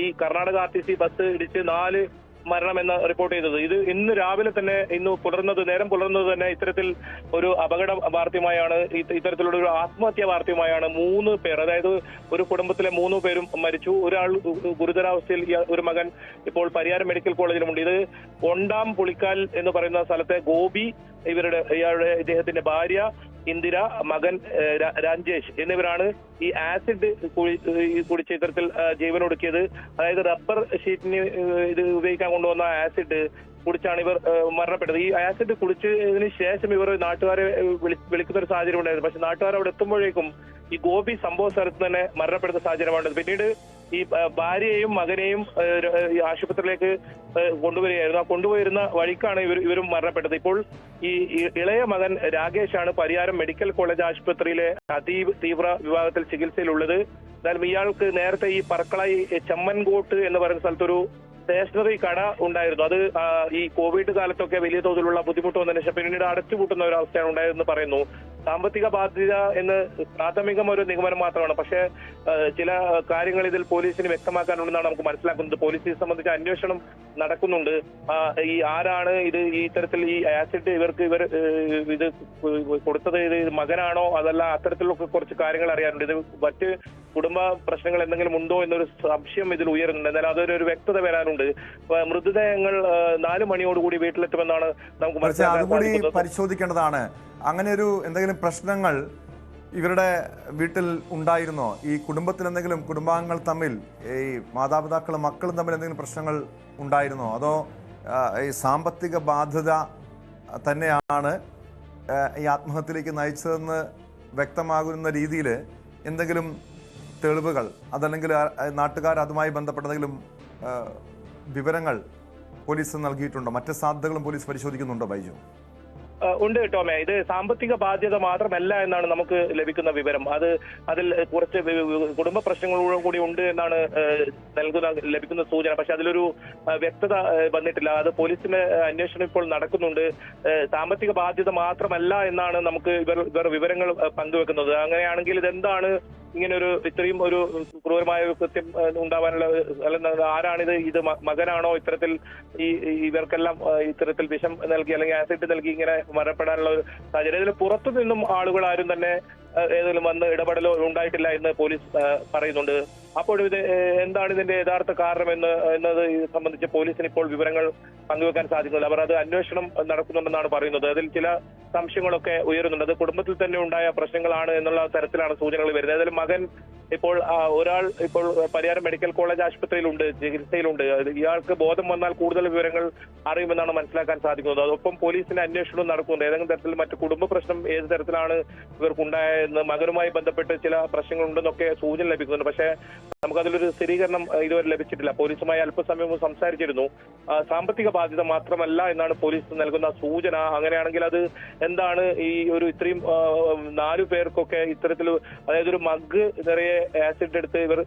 ഈ കർണാടക RTC ബസ് ഇടിച്ച് 4 മരണമെന്ന് റിപ്പോർട്ട് ചെയ്തത്. ഇത് ഇന്ന് രാവിലെ തന്നെ നേരം പുലർന്നത് തന്നെ ഇത്തരത്തിൽ ഒരു അപകട വാർത്തയുമായാണ്, ഇത്തരത്തിലുള്ള ഒരു ആത്മഹത്യാ വാർത്തയുമായാണ്. 3 പേർ, അതായത് ഒരു കുടുംബത്തിലെ 3 പേരും മരിച്ചു. ഒരാൾ ഗുരുതരാവസ്ഥയിൽ, ഒരു മകൻ ഇപ്പോൾ പരിയാരം മെഡിക്കൽ കോളേജിലുമുണ്ട്. ഇത് ഒണ്ടാം പുളിക്കാൽ എന്ന് പറയുന്ന സ്ഥലത്തെ ഗോപി, ഇദ്ദേഹത്തിന്റെ ഭാര്യ ഇന്ദിര, മകൻ രാജേഷ് എന്നിവരാണ് ഈ ആസിഡ് കുടിച്ച് ഇത്തരത്തിൽ ജീവനൊടുക്കിയത്. അതായത് റബ്ബർ ഷീറ്റിന് ഇത് ഉപയോഗിക്കാൻ കൊണ്ടുവന്ന ആസിഡ് കുടിച്ചാണ് ഇവർ മരണപ്പെട്ടത്. ഈ ആസിഡ് കുടിച്ചതിന് ശേഷം ഇവർ നാട്ടുകാരെ വിളിക്കുന്ന ഒരു സാഹചര്യം ഉണ്ടായിരുന്നു. പക്ഷെ നാട്ടുകാർ അവിടെ എത്തുമ്പോഴേക്കും ഈ ഗോപി സംഭവ സ്ഥലത്ത് തന്നെ മരണപ്പെടുന്ന സാഹചര്യമാണ്. പിന്നീട് ഈ ഭാര്യയെയും മകനെയും ആശുപത്രിയിലേക്ക് കൊണ്ടുവരികയായിരുന്നു. ആ കൊണ്ടുപോയിരുന്ന വഴിക്കാണ് ഇവരും മരണപ്പെട്ടത്. ഇപ്പോൾ ഈ ഇളയ മകൻ രാകേഷാണ് പരിയാരം മെഡിക്കൽ കോളേജ് ആശുപത്രിയിലെ തീവ്ര വിഭാഗത്തിൽ ചികിത്സയിലുള്ളത്. എന്നാലും ഇയാൾക്ക് നേരത്തെ ഈ പറക്കളായി ചെമ്മൻകോട്ട് എന്ന് പറയുന്ന സ്ഥലത്തൊരു സ്റ്റേഷനറി കട ഉണ്ടായിരുന്നു. അത് ഈ കോവിഡ് കാലത്തൊക്കെ വലിയ തോതിലുള്ള ബുദ്ധിമുട്ട് വന്നതിന് ശേഷം പിന്നീട് അടച്ചുപൂട്ടുന്ന ഒരു അവസ്ഥയാണ് ഉണ്ടായതെന്ന് പറയുന്നു. സാമ്പത്തിക ബാധ്യത എന്ന് പ്രാഥമികം ഒരു നിഗമനം മാത്രമാണ്. പക്ഷേ ചില കാര്യങ്ങൾ ഇതിൽ പോലീസിന് വ്യക്തമാക്കാനുണ്ടെന്നാണ് നമുക്ക് മനസ്സിലാക്കുന്നത്. പോലീസിനെ സംബന്ധിച്ച് അന്വേഷണം നടക്കുന്നുണ്ട്. ഈ ആരാണ് ഇത് ഈ ഇത്തരത്തിൽ ഈ ആസിഡ് ഇവർ ഇത് കൊടുത്തത്, ഇത് മകനാണോ അതല്ല, അത്തരത്തിലൊക്കെ കുറച്ച് കാര്യങ്ങൾ അറിയാനുണ്ട്. ഇത് മറ്റ് കുടുംബ പ്രശ്നങ്ങൾ എന്തെങ്കിലും ഉണ്ടോ എന്നൊരു സംശയം ഇതിൽ ഉയരുന്നുണ്ട്. എന്നാൽ അതൊരു വ്യക്തത വരാനുണ്ട്. മൃതദേഹങ്ങൾ 4 മണിയോടുകൂടി വീട്ടിലെത്തുമെന്നാണ് നമുക്ക് മനസ്സിലാക്കാൻ പരിശോധിക്കേണ്ടതാണ്. അങ്ങനെ ഒരു എന്തെങ്കിലും പ്രശ്നങ്ങൾ ഇവരുടെ വീട്ടിൽ ഉണ്ടായിരുന്നോ? ഈ കുടുംബത്തിൽ എന്തെങ്കിലും കുടുംബാംഗങ്ങൾ തമ്മിൽ, ഈ മാതാപിതാക്കളും മക്കളും തമ്മിൽ എന്തെങ്കിലും പ്രശ്നങ്ങൾ ഉണ്ടായിരുന്നോ? അതോ ഈ സാമ്പത്തിക ബാധ്യത തന്നെയാണ് ഈ ആത്മഹത്യയിലേക്ക് നയിച്ചതെന്ന് വ്യക്തമാകുന്ന രീതിയിൽ എന്തെങ്കിലും തെളിവുകൾ, അതല്ലെങ്കിൽ നാട്ടുകാർ അതുമായി ബന്ധപ്പെട്ട എന്തെങ്കിലും വിവരങ്ങൾ പോലീസ് നൽകിയിട്ടുണ്ടോ? മറ്റ് സാധ്യതകളും പോലീസ് പരിശോധിക്കുന്നുണ്ടോ ബൈജു? ഉണ്ട് ടോമേ. ഇത് സാമ്പത്തിക ബാധ്യത മാത്രമല്ല എന്നാണ് നമുക്ക് ലഭിക്കുന്ന വിവരം. അതിൽ കുറച്ച് കുടുംബ പ്രശ്നങ്ങളും കൂടി ഉണ്ട് എന്നാണ് ലഭിക്കുന്ന സൂചന. പക്ഷെ അതിലൊരു വ്യക്തത വന്നിട്ടില്ല. അത് പോലീസിന്റെ അന്വേഷണം ഇപ്പോൾ നടക്കുന്നുണ്ട്. സാമ്പത്തിക ബാധ്യത മാത്രമല്ല എന്നാണ് നമുക്ക് ഇവർ വിവരങ്ങൾ പങ്കുവെക്കുന്നത്. അങ്ങനെയാണെങ്കിൽ ഇതെന്താണ് ഇങ്ങനെ ഇത്രയും ഒരു ക്രൂരമായ കൃത്യം ഉണ്ടാവാനുള്ള, അല്ലെങ്കിൽ ആരാണിത്? ഇത് മകനാണോ ഇത്തരത്തിൽ ഇവർക്കെല്ലാം ഇത്തരത്തിൽ വിഷം നൽകി അല്ലെങ്കിൽ ആസിഡ് നൽകി ഇങ്ങനെ മരണപ്പെടാനുള്ള ഒരു സാഹചര്യം? ഇതിൽ പുറത്തു നിന്നും ആളുകൾ ആരും തന്നെ ഏതെങ്കിലും വന്ന് ഇടപെടലോ ഉണ്ടായിട്ടില്ല എന്ന് പോലീസ് പറയുന്നുണ്ട്. അപ്പോൾ ഇത് എന്താണ് ഇതിന്റെ യഥാർത്ഥ കാരണം എന്നത് സംബന്ധിച്ച് പോലീസിന് ഇപ്പോൾ വിവരങ്ങൾ പങ്കുവെക്കാൻ സാധിക്കുന്നില്ല. അവർ അത് അന്വേഷണം നടക്കുന്നുണ്ടെന്നാണ് പറയുന്നത്. അതിൽ ചില സംശയങ്ങളൊക്കെ ഉയരുന്നുണ്ട്. അത് കുടുംബത്തിൽ തന്നെ ഉണ്ടായ പ്രശ്നങ്ങളാണ് എന്നുള്ള തരത്തിലാണ് സൂചനകൾ വരുന്നത്. ഏതായാലും മകൻ ഇപ്പോൾ ഒരാൾ ഇപ്പോൾ പരിയാരം മെഡിക്കൽ കോളേജ് ആശുപത്രിയിലുണ്ട്, ചികിത്സയിലുണ്ട്. ഇയാൾക്ക് ബോധം വന്നാൽ കൂടുതൽ വിവരങ്ങൾ അറിയുമെന്നാണ് മനസ്സിലാക്കാൻ സാധിക്കുന്നത്. അതൊപ്പം പോലീസിന്റെ അന്വേഷണം നടക്കുന്നുണ്ട്. ഏതെങ്കിലും തരത്തിൽ മറ്റു കുടുംബ പ്രശ്നം ഏത് തരത്തിലാണ് ഇവർക്കുണ്ടായതെന്ന്, മകനുമായി ബന്ധപ്പെട്ട് ചില പ്രശ്നങ്ങളുണ്ടെന്നൊക്കെ സൂചന ലഭിക്കുന്നുണ്ട്. പക്ഷേ നമുക്കതിലൊരു സ്ഥിരീകരണം ഇതുവരെ ലഭിച്ചിട്ടില്ല. പോലീസുമായി അല്പസമയം സംസാരിച്ചിരുന്നു. സാമ്പത്തിക ബാധ്യത മാത്രമല്ല എന്നാണ് പോലീസ് നൽകുന്ന സൂചന. അങ്ങനെയാണെങ്കിൽ അത് എന്താണ് ഈ ഒരു ഇത്രയും 4 പേർക്കൊക്കെ ഇത്തരത്തിൽ, അതായത് ഒരു മഗ് നിറയെ ആസിഡ് എടുത്ത് ഇവർ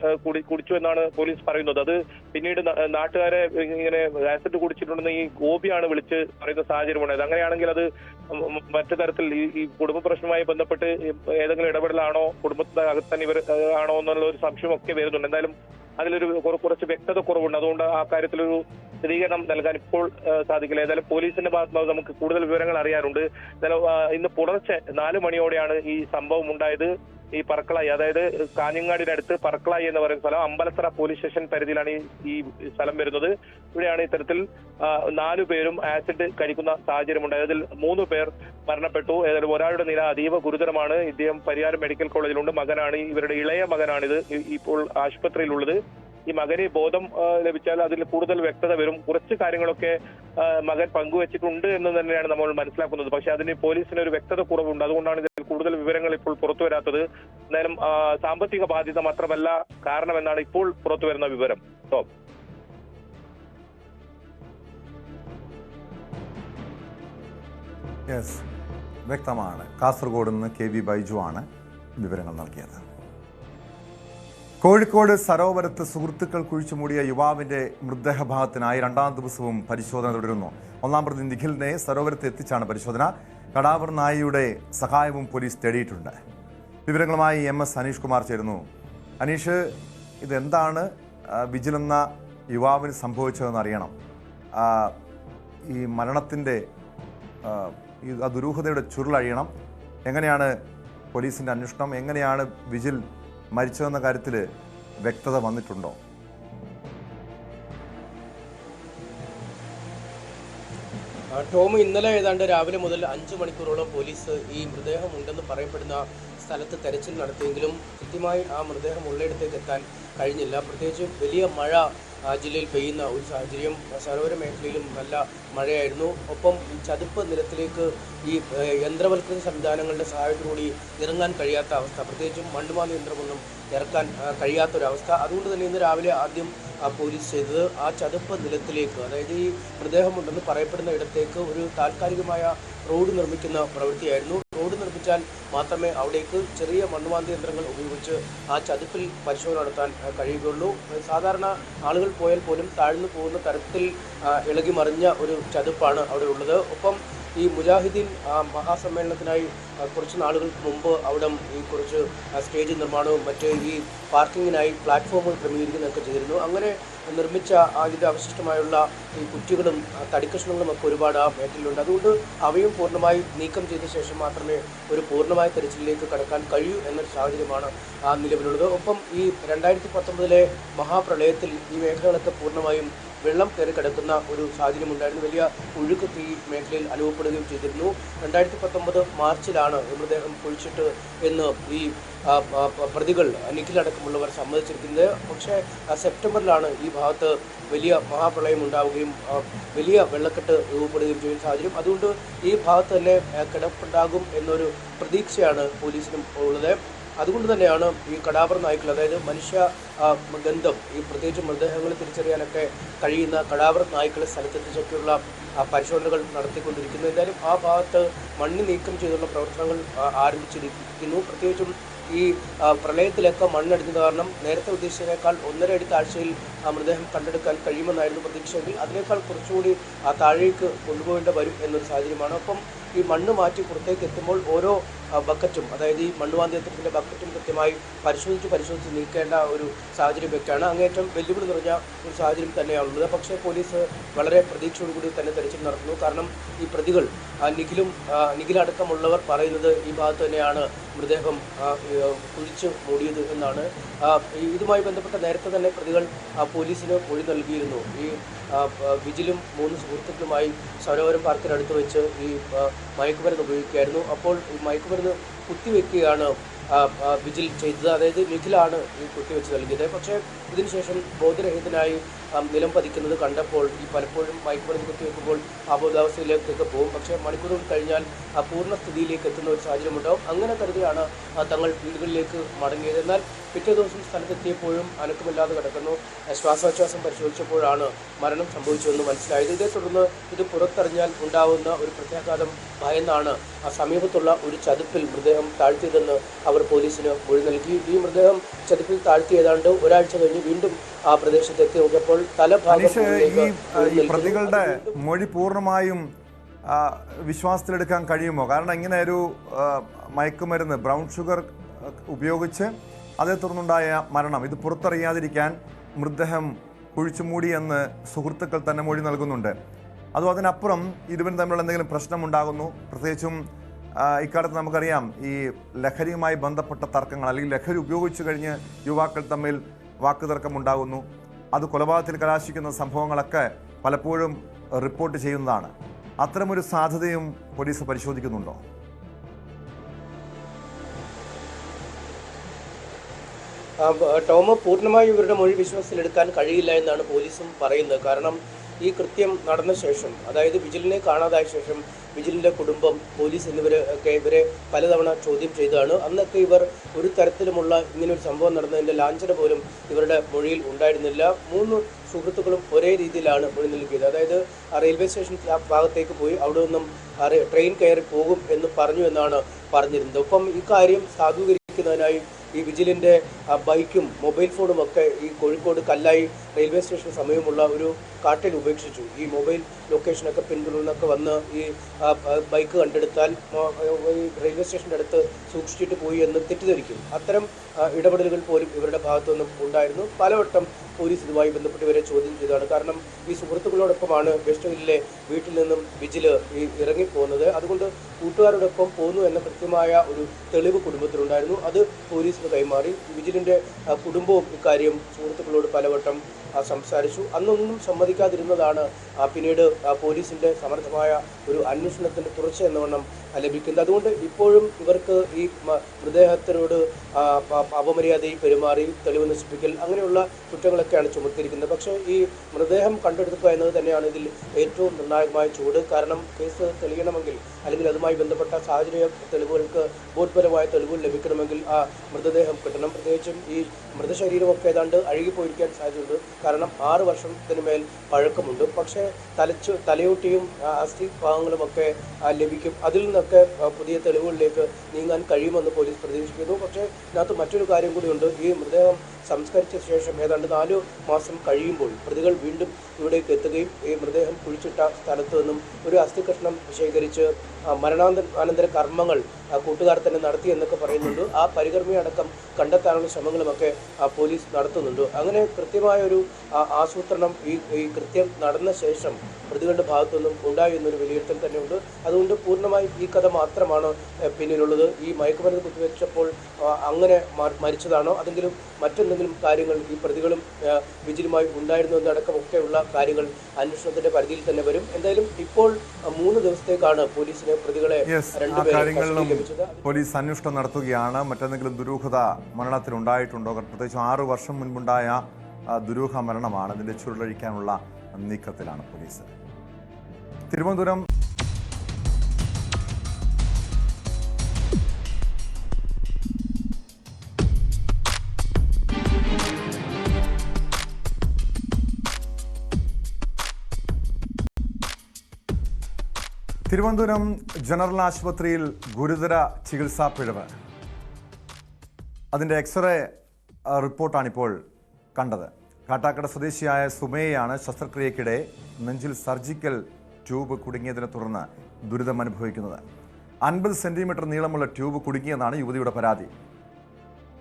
കുടിച്ചു എന്നാണ് പോലീസ് പറയുന്നത്. അത് പിന്നീട് നാട്ടുകാരെ ഇങ്ങനെ ആസിഡ് കുടിച്ചിട്ടുണ്ടെന്ന് ഈ ഗോപിയാണ് വിളിച്ച് പറയുന്ന സാഹചര്യമുണ്ടായത്. അങ്ങനെയാണെങ്കിൽ അത് മറ്റു തരത്തിൽ ഈ കുടുംബ പ്രശ്നവുമായി ബന്ധപ്പെട്ട് ഏതെങ്കിലും ഇടപെടലാണോ, കുടുംബത്തിന്റെ അകത്ത് തന്നെ ഇവർ ആണോ എന്നുള്ള ഒരു സംശയമൊക്കെ വരുന്നുണ്ട്. എന്തായാലും അതിലൊരു കുറച്ച് വ്യക്തത കുറവുണ്ട്. അതുകൊണ്ട് ആ കാര്യത്തിലൊരു സ്ഥിരീകരണം നൽകാൻ ഇപ്പോൾ സാധിക്കില്ല. ഏതായാലും പോലീസിന്റെ ഭാഗത്ത് നമുക്ക് കൂടുതൽ വിവരങ്ങൾ അറിയാനുണ്ട്. എന്തായാലും ഇന്ന് പുലർച്ചെ 4 മണിയോടെയാണ് ഈ സംഭവം ഉണ്ടായത്. ഈ പറക്കളായി, അതായത് കാഞ്ഞങ്ങാടിനടുത്ത് പറക്കളായി എന്ന് പറയുന്ന സ്ഥലം അമ്പലത്തറ പോലീസ് സ്റ്റേഷൻ പരിധിയിലാണ് ഈ സ്ഥലം വരുന്നത്. ഇവിടെയാണ് ഇത്തരത്തിൽ 4 പേരും ആസിഡ് കഴിക്കുന്ന സാഹചര്യമുണ്ടായത്. അതിൽ 3 പേർ മരണപ്പെട്ടു. ഏതായാലും ഒരാളുടെ നില അതീവ ഗുരുതരമാണ്. ഇദ്ദേഹം പരിയാരം മെഡിക്കൽ കോളേജിലുണ്ട്. മകനാണ്, ഇവരുടെ ഇളയ മകനാണിത് ഇപ്പോൾ ആശുപത്രിയിലുള്ളത്. ഈ മകന് ബോധം ലഭിച്ചാൽ അതിൽ കൂടുതൽ വ്യക്തത വരും. കുറച്ച് കാര്യങ്ങളൊക്കെ മകൻ പങ്കുവച്ചിട്ടുണ്ട് എന്ന് തന്നെയാണ് നമ്മൾ മനസ്സിലാക്കുന്നത്. പക്ഷെ അതിന് പോലീസിന് ഒരു വ്യക്തത കുറവുണ്ട്. അതുകൊണ്ടാണ് ഇതിൽ കൂടുതൽ വിവരങ്ങൾ ഇപ്പോൾ പുറത്തു വരാത്തത്. എന്തായാലും സാമ്പത്തിക ബാധ്യത മാത്രമല്ല കാരണമെന്നാണ് ഇപ്പോൾ പുറത്തു വരുന്ന വിവരം. യെസ്, വ്യക്തമാണ്. കാസർഗോഡ് നിന്ന് KV ബൈജു ആണ് വിവരങ്ങൾ നൽകിയത്. കോഴിക്കോട് സരോവരത്ത് സുഹൃത്തുക്കൾ കുഴിച്ചുമൂടിയ യുവാവിന്റെ മൃതദേഹഭാഗത്തിനായി 2ാം ദിവസവും പരിശോധന തുടരുന്നു. 1ാം പ്രതി നിഖിലിനെ സരോവരത്ത് എത്തിച്ചാണ് പരിശോധന. കടാവർ നായിയുടെ സഹായവും പോലീസ് തേടിയിട്ടുണ്ട്. വിവരങ്ങളുമായി MS അനീഷ് കുമാർ ചേരുന്നു. അനീഷ്, ഇതെന്താണ് വിജിൽ എന്ന യുവാവിന് സംഭവിച്ചതെന്ന് അറിയണം. ഈ മരണത്തിൻ്റെ ആ ദുരൂഹതയുടെ ചുരുളഴിയണം. എങ്ങനെയാണ് പോലീസിൻ്റെ അന്വേഷണം, എങ്ങനെയാണ് വിജിൽ മരിച്ചതെന്ന കാര്യത്തിൽ വ്യക്തത വന്നിട്ടുണ്ടോ? ടോം, ഇന്നലെ ഏതാണ്ട് രാവിലെ മുതൽ 5 മണിക്കൂറോളം പോലീസ് ഈ മൃതദേഹം ഉണ്ടെന്ന് പറയപ്പെടുന്ന സ്ഥലത്ത് തെരച്ചിൽ നടത്തിയെങ്കിലും കൃത്യമായി ആ മൃതദേഹം ഉള്ളയിടത്തേക്ക് എത്താൻ കഴിഞ്ഞില്ല. പ്രത്യേകിച്ച് വലിയ മഴ ജില്ലയിൽ പെയ്യുന്ന ഒരു സാഹചര്യം. സരോവര മേഖലയിലും നല്ല മഴയായിരുന്നു. ഒപ്പം ഈ ചതുപ്പ് നിലത്തിലേക്ക് ഈ യന്ത്രവൽകൃത സംവിധാനങ്ങളുടെ സഹായത്തോടുകൂടി ഇറങ്ങാൻ കഴിയാത്ത അവസ്ഥ, പ്രത്യേകിച്ചും മണ്ണുമാന്തി യന്ത്രമൊന്നും ഇറക്കാൻ കഴിയാത്തൊരവസ്ഥ. അതുകൊണ്ട് തന്നെ ഇന്ന് രാവിലെ ആദ്യം പോലീസ് ചെയ്തത് ആ ചതുപ്പ് നിലത്തിലേക്ക്, അതായത് ഈ മൃതദേഹമുണ്ടെന്ന് പറയപ്പെടുന്ന ഇടത്തേക്ക് ഒരു താൽക്കാലികമായ റോഡ് നിർമ്മിക്കുന്ന പ്രവൃത്തിയായിരുന്നു. റോഡ് നിർമ്മിച്ചാൽ മാത്രമേ അവിടേക്ക് ചെറിയ മണ്ണുമാന്തി യന്ത്രങ്ങൾ ഉപയോഗിച്ച് ആ ചതുപ്പിൽ പരിശോധന നടത്താൻ കഴിയുകയുള്ളൂ. സാധാരണ ആളുകൾ പോയാൽ പോലും താഴ്ന്നു പോകുന്ന തരത്തിൽ ഇളകി മറിഞ്ഞ ഒരു ചതുപ്പാണ് അവിടെ ഉള്ളത്. ഒപ്പം ഈ മുജാഹിദീൻ മഹാസമ്മേളനത്തിനായി കുറച്ച് നാളുകൾക്ക് മുമ്പ് അവിടെ ഈ കുറച്ച് സ്റ്റേജ് നിർമ്മാണവും മറ്റ് ഈ പാർക്കിങ്ങിനായി പ്ലാറ്റ്ഫോമുകൾ ക്രമീകരിക്കുന്നതൊക്കെ ചെയ്തിരുന്നു. അങ്ങനെ നിർമ്മിച്ച ഇതിൻ്റെ അവശിഷ്ടമായുള്ള ഈ കുറ്റികളും തടിക്കഷ്ണങ്ങളും ഒക്കെ ഒരുപാട് ആ മേഖലയിലുണ്ട്. അതുകൊണ്ട് അവയും പൂർണ്ണമായി നീക്കം ചെയ്ത ശേഷം മാത്രമേ ഒരു പൂർണ്ണമായ തെരച്ചിലിലേക്ക് കടക്കാൻ കഴിയൂ എന്നൊരു സാഹചര്യമാണ് നിലവിലുള്ളത്. ഒപ്പം ഈ 2019 മഹാപ്രളയത്തിൽ ഈ മേഖലകളൊക്കെ പൂർണ്ണമായും വെള്ളം കയറി കിടക്കുന്ന ഒരു സാഹചര്യമുണ്ടായിരുന്നു. വലിയ ഒഴുക്ക് ഈ മേഖലയിൽ അനുഭവപ്പെടുകയും ചെയ്തിരുന്നു. 2019 മാർച്ചിലാണ് മൃതദേഹം കുഴിച്ചിട്ട് എന്ന് ഈ പ്രതികൾ നിഖിലടക്കമുള്ളവർ സമ്മതിച്ചിരിക്കുന്നത്. പക്ഷേ സെപ്റ്റംബറിലാണ് ഈ ഭാഗത്ത് വലിയ മഹാപ്രളയം ഉണ്ടാവുകയും വലിയ വെള്ളക്കെട്ട് രൂപപ്പെടുകയും ചെയ്യുന്ന സാഹചര്യം. അതുകൊണ്ട് ഈ ഭാഗത്ത് തന്നെ കിടപ്പുണ്ടാകും എന്നൊരു പ്രതീക്ഷയാണ് പോലീസിനും ഉള്ളത്. അതുകൊണ്ട് തന്നെയാണ് ഈ കടാവർ നായ്ക്കൾ, അതായത് മനുഷ്യ ഗന്ധം, ഈ പ്രത്യേകിച്ച് മൃതദേഹങ്ങൾ തിരിച്ചറിയാനൊക്കെ കഴിയുന്ന കടാവർ നായ്ക്കളെ സ്ഥലത്തെത്തിച്ചൊക്കെയുള്ള പരിശോധനകൾ നടത്തിക്കൊണ്ടിരിക്കുന്നു. എന്തായാലും ആ ഭാഗത്ത് മണ്ണ് നീക്കം ചെയ്തുള്ള പ്രവർത്തനങ്ങൾ ആരംഭിച്ചിരിക്കുന്നു. പ്രത്യേകിച്ചും ഈ പ്രളയത്തിലൊക്കെ മണ്ണടിഞ്ഞത് കാരണം നേരത്തെ ഉദ്ദേശിച്ചതിനേക്കാൾ 1.5 അടി താഴ്ചയിൽ മൃതദേഹം കണ്ടെടുക്കാൻ കഴിയുമെന്നായിരുന്നു പ്രതീക്ഷയെങ്കിൽ അതിനേക്കാൾ കുറച്ചുകൂടി താഴേക്ക് കൊണ്ടുപോകേണ്ടി വരും എന്നൊരു സാഹചര്യമാണ്. ഒപ്പം ഈ മണ്ണ് മാറ്റി പുറത്തേക്ക് എത്തുമ്പോൾ ഓരോ ബക്കറ്റും, അതായത് ഈ മണ്ണുവാന്തി യന്ത്രത്തിൻ്റെ ബക്കറ്റും കൃത്യമായി പരിശോധിച്ച് നീക്കേണ്ട ഒരു സാഹചര്യമൊക്കെയാണ്. അങ്ങേറ്റം വെല്ലുവിളി നിറഞ്ഞ ഒരു സാഹചര്യം തന്നെയാണുള്ളത്. പക്ഷേ പോലീസ് വളരെ പ്രതീക്ഷയോടുകൂടി തന്നെ തെരച്ചിൽ നടത്തുന്നു. കാരണം ഈ പ്രതികൾ നിഖിലടക്കമുള്ളവർ പറയുന്നത് ഈ ഭാഗത്ത് തന്നെയാണ് മൃതദേഹം കുഴിച്ച് മൂടിയത് എന്നാണ്. ഇതുമായി ബന്ധപ്പെട്ട നേരത്തെ തന്നെ പ്രതികൾ പോലീസിന് മൊഴി നൽകിയിരുന്നു. ഈ വിജിലും 3 സുഹൃത്തുക്കളുമായി സരോവരം പാർക്കിനടുത്ത് വെച്ച് ഈ മയക്കുമരുന്ന് ഉപയോഗിക്കുകയായിരുന്നു. അപ്പോൾ ഈ മയക്കുമരുന്ന് കുത്തിവെക്കുകയാണ് വിജിൽ ചെയ്തത്. അതായത് നിഖിലാണ് ഈ കുത്തിവെച്ച് നൽകിയത്. പക്ഷേ ഇതിനുശേഷം ബോധരഹിതനായി നിലം പതിക്കുന്നത് കണ്ടപ്പോൾ ഈ പലപ്പോഴും മയക്കുമരുന്ന് കുത്തിവെക്കുമ്പോൾ അബോധാവസ്ഥയിലേക്കൊക്കെ പോകും. പക്ഷേ മണിക്കൂറുകൾ കഴിഞ്ഞാൽ പൂർണ്ണ സ്ഥിതിയിലേക്ക് എത്തുന്ന ഒരു സാഹചര്യമുണ്ടാവും. അങ്ങനെ കരുതിയാണ് തങ്ങൾ വീടുകളിലേക്ക് മടങ്ങിയത്. എന്നാൽ പിറ്റേ ദിവസം സ്ഥലത്തെത്തിയപ്പോഴും അനക്കമില്ലാതെ കിടക്കുന്നു. ശ്വാസോച്ഛ്വാസം പരിശോധിച്ചപ്പോഴാണ് മരണം സംഭവിച്ചതെന്ന് മനസ്സിലായത്. ഇതേ തുടർന്ന് ഇത് പുറത്തറിഞ്ഞാൽ ഉണ്ടാവുന്ന ഒരു പ്രത്യാഘാതം ഭയന്നാണ് സമീപത്തുള്ള ഒരു ചതുപ്പിൽ മൃതദേഹം താഴ്ത്തിയതെന്ന് അവർ പോലീസിന് മൊഴി നൽകി. ഈ മൃതദേഹം ചതുപ്പിൽ താഴ്ത്തി ഏതാണ്ട് ഒരാഴ്ച കഴിഞ്ഞ് വീണ്ടും ആ പ്രദേശത്ത് എത്തി നോക്കിയപ്പോൾ ഈ പ്രതികളുടെ മൊഴി പൂർണ്ണമായും വിശ്വാസത്തിലെടുക്കാൻ കഴിയുമോ? കാരണം ഇങ്ങനെ ഒരു മയക്കുമരുന്ന് ബ്രൗൺ ഷുഗർ ഉപയോഗിച്ച് അതേ തുടർന്നുണ്ടായ മരണം ഇത് പുറത്തറിയാതിരിക്കാൻ മൃതദേഹം കുഴിച്ചുമൂടി എന്ന് സുഹൃത്തുക്കൾ തന്നെ മൊഴി നൽകുന്നുണ്ട്. അതും അതിനപ്പുറം ഇരുവരും തമ്മിലുള്ള എന്തെങ്കിലും പ്രശ്നമുണ്ടാകുന്നു? പ്രത്യേകിച്ചും ഇക്കാലത്ത് നമുക്കറിയാം ഈ ലഹരിയുമായി ബന്ധപ്പെട്ട തർക്കങ്ങൾ അല്ലെങ്കിൽ ലഹരി ഉപയോഗിച്ചു കഴിഞ്ഞ് യുവാക്കൾ തമ്മിൽ വാക്കുതർക്കമുണ്ടാകുന്നു. അത് കൊലപാതകത്തിൽ കലാശിക്കുന്ന സംഭവങ്ങളൊക്കെ പലപ്പോഴും റിപ്പോർട്ട് ചെയ്യുന്നതാണ്. അത്തരമൊരു സാധ്യതയും പോലീസ് പരിശോധിക്കുന്നുണ്ടോ? ടോമോ, പൂർണ്ണമായും ഇവരുടെ മൊഴി വിശ്വാസത്തിലെടുക്കാൻ കഴിയില്ല എന്നാണ് പോലീസും പറയുന്നത്. കാരണം ഈ കൃത്യം നടന്ന ശേഷം, അതായത് വിജിലിനെ കാണാതായ ശേഷം വിജിലിൻ്റെ കുടുംബം, പോലീസ് എന്നിവരൊക്കെ ഇവരെ പലതവണ ചോദ്യം ചെയ്തതാണ്. അന്നൊക്കെ ഇവർ ഒരു തരത്തിലുമുള്ള ഇങ്ങനൊരു സംഭവം നടന്നതിൻ്റെ ലാഞ്ചന പോലും ഇവരുടെ മൊഴിയിൽ ഉണ്ടായിരുന്നില്ല. 3 സുഹൃത്തുക്കളും ഒരേ രീതിയിലാണ് മൊഴി നൽകിയത്. അതായത് റെയിൽവേ സ്റ്റേഷൻ ഭാഗത്തേക്ക് പോയി അവിടെ നിന്നും ട്രെയിൻ കയറി പോകും എന്ന് പറഞ്ഞു എന്നാണ് പറഞ്ഞിരുന്നത്. ഒപ്പം ഇക്കാര്യം സാധൂകരിക്കുന്നതിനായി ഈ വിജിലിൻ്റെ ബൈക്കും മൊബൈൽ ഫോണും ഒക്കെ ഈ കോഴിക്കോട് കല്ലായി റെയിൽവേ സ്റ്റേഷന് സമീപമുള്ള ഒരു കാട്ടിൽ ഉപേക്ഷിച്ചു. ഈ മൊബൈൽ ലൊക്കേഷനൊക്കെ പിന്തുടർന്നൊക്കെ വന്ന് ഈ ബൈക്ക് കണ്ടെടുത്താൽ ഈ റെയിൽവേ സ്റ്റേഷൻ്റെ അടുത്ത് സൂക്ഷിച്ചിട്ട് പോയി എന്ന് തെറ്റിദ്ധരിക്കും. അത്തരം ഇടപെടലുകൾ പോലും ഇവരുടെ ഭാഗത്തുനിന്നും ഉണ്ടായിരുന്നു. പലവട്ടം പോലീസ് ഇതുമായി ബന്ധപ്പെട്ട് ഇവരെ ചോദ്യം ചെയ്തതാണ്. കാരണം ഈ സുഹൃത്തുക്കളോടൊപ്പമാണ് വെസ്റ്റ് ഹില്ലിലെ വീട്ടിൽ നിന്നും വിജില് ഇറങ്ങിപ്പോകുന്നത്. അതുകൊണ്ട് കൂട്ടുകാരോടൊപ്പം പോന്നു എന്ന കൃത്യമായ ഒരു തെളിവ് കുടുംബത്തിലുണ്ടായിരുന്നു. അത് പോലീസിന് കൈമാറി. വിജിലിൻ്റെ കുടുംബവും ഇക്കാര്യം സുഹൃത്തുക്കളോട് പലവട്ടം സംസാരിച്ചു. അന്നൊന്നും സമ്മതിക്കാതിരുന്നതാണ് പിന്നീട് പോലീസിൻ്റെ സമർത്ഥമായ ഒരു അന്വേഷണത്തിൻ്റെ തുടർച്ച എന്നവണ്ണം ലഭിക്കുന്നത്. അതുകൊണ്ട് ഇപ്പോഴും ഇവർക്ക് ഈ മൃതദേഹത്തിനോട് അപമര്യാദയിൽ പെരുമാറി തെളിവ് നശിപ്പിക്കൽ അങ്ങനെയുള്ള കുറ്റങ്ങളൊക്കെയാണ് ചുമത്തിയിരിക്കുന്നത്. പക്ഷേ ഈ മൃതദേഹം കണ്ടെടുക്കുക എന്നത് തന്നെയാണ് ഇതിൽ ഏറ്റവും നിർണായകമായ ചൂട്. കാരണം കേസ് തെളിയണമെങ്കിൽ അല്ലെങ്കിൽ അതുമായി ബന്ധപ്പെട്ട സാഹചര്യ തെളിവുകൾക്ക് ബോധപരമായ തെളിവുകൾ ലഭിക്കണമെങ്കിൽ ആ മൃതദേഹം കിട്ടണം. പ്രത്യേകിച്ചും ഈ മൃതശരീരമൊക്കെ ഏതാണ്ട് അഴുകിപ്പോയിരിക്കാൻ സാധ്യതയുണ്ട്. കാരണം 6 വർഷത്തിന് മേൽ പഴക്കമുണ്ട്. പക്ഷേ തലയോട്ടിയും അസ്ഥി ഭാഗങ്ങളുമൊക്കെ ലഭിക്കും. അതിൽ നിന്നൊക്കെ പുതിയ തെളിവുകളിലേക്ക് നീങ്ങാൻ കഴിയുമെന്ന് പോലീസ് പ്രതീക്ഷിക്കുന്നു. പക്ഷേ ഇതിനകത്ത് മറ്റൊരു കാര്യം കൂടിയുണ്ട്. ഈ മൃതദേഹം സംസ്കരിച്ച ശേഷം ഏതാണ്ട് 4 മാസം കഴിയുമ്പോൾ പ്രതികൾ വീണ്ടും ഇവിടേക്ക് എത്തുകയും ഈ മൃതദേഹം കുഴിച്ചിട്ട സ്ഥലത്തു നിന്നും ഒരു അസ്ഥികഷ്ണം ശേഖരിച്ച് മരണാനന്തര കർമ്മങ്ങൾ കൂട്ടുകാർ തന്നെ നടത്തി എന്നൊക്കെ പറയുന്നുണ്ട്. ആ പരികർമ്മി അടക്കം കണ്ടെത്താനുള്ള ശ്രമങ്ങളുമൊക്കെ പോലീസ് നടത്തുന്നുണ്ട്. അങ്ങനെ കൃത്യമായൊരു ആസൂത്രണം ഈ കൃത്യം നടന്ന ശേഷം പ്രതികളുടെ ഭാഗത്തുനിന്നും ഉണ്ടായി എന്നൊരു വിലയിരുത്തൽ തന്നെയുണ്ട്. അതുകൊണ്ട് പൂർണ്ണമായും ഈ കഥ മാത്രമാണ് പിന്നിലുള്ളത്. ഈ മയക്കുമരുന്ന് കുത്തിവെച്ചപ്പോൾ അങ്ങനെ മരിച്ചതാണോ, അതെങ്കിലും മറ്റെന്തെങ്കിലും കാര്യങ്ങൾ ഈ പ്രതികളും വിജിലുമായി ഉണ്ടായിരുന്നു എന്നടക്കമൊക്കെയുള്ള കാര്യങ്ങൾ അന്വേഷണത്തിന്റെ പരിധിയിൽ തന്നെ വരും. എന്തായാലും ഇപ്പോൾ 3 ദിവസത്തേക്കാണ് പോലീസിന് പ്രതികളെ കാര്യങ്ങളിലും പോലീസ് അന്വേഷണം നടത്തുകയാണ്. മറ്റെന്തെങ്കിലും ദുരൂഹത മരണത്തിലുണ്ടായിട്ടുണ്ടോ? പ്രത്യേകിച്ച് 6 വർഷം മുൻപുണ്ടായ ദുരൂഹ മരണമാണ്. അതിന്റെ ചുരുളഴിക്കാനുള്ള നീക്കത്തിലാണ് പോലീസ്. തിരുവനന്തപുരം ജനറൽ ആശുപത്രിയിൽ ഗുരുതര ചികിത്സാ പിഴവ്. അതിൻ്റെ എക്സ്റേ റിപ്പോർട്ടാണിപ്പോൾ കണ്ടത്. കാട്ടാക്കട സ്വദേശിയായ സുമയെയാണ് ശസ്ത്രക്രിയയ്ക്കിടെ നെഞ്ചിൽ സർജിക്കൽ ട്യൂബ് കുടുങ്ങിയതിനെ തുടർന്ന് ദുരിതം അനുഭവിക്കുന്നത്. 50 സെന്റിമീറ്റർ നീളമുള്ള ട്യൂബ് കുടുങ്ങിയെന്നാണ് യുവതിയുടെ പരാതി.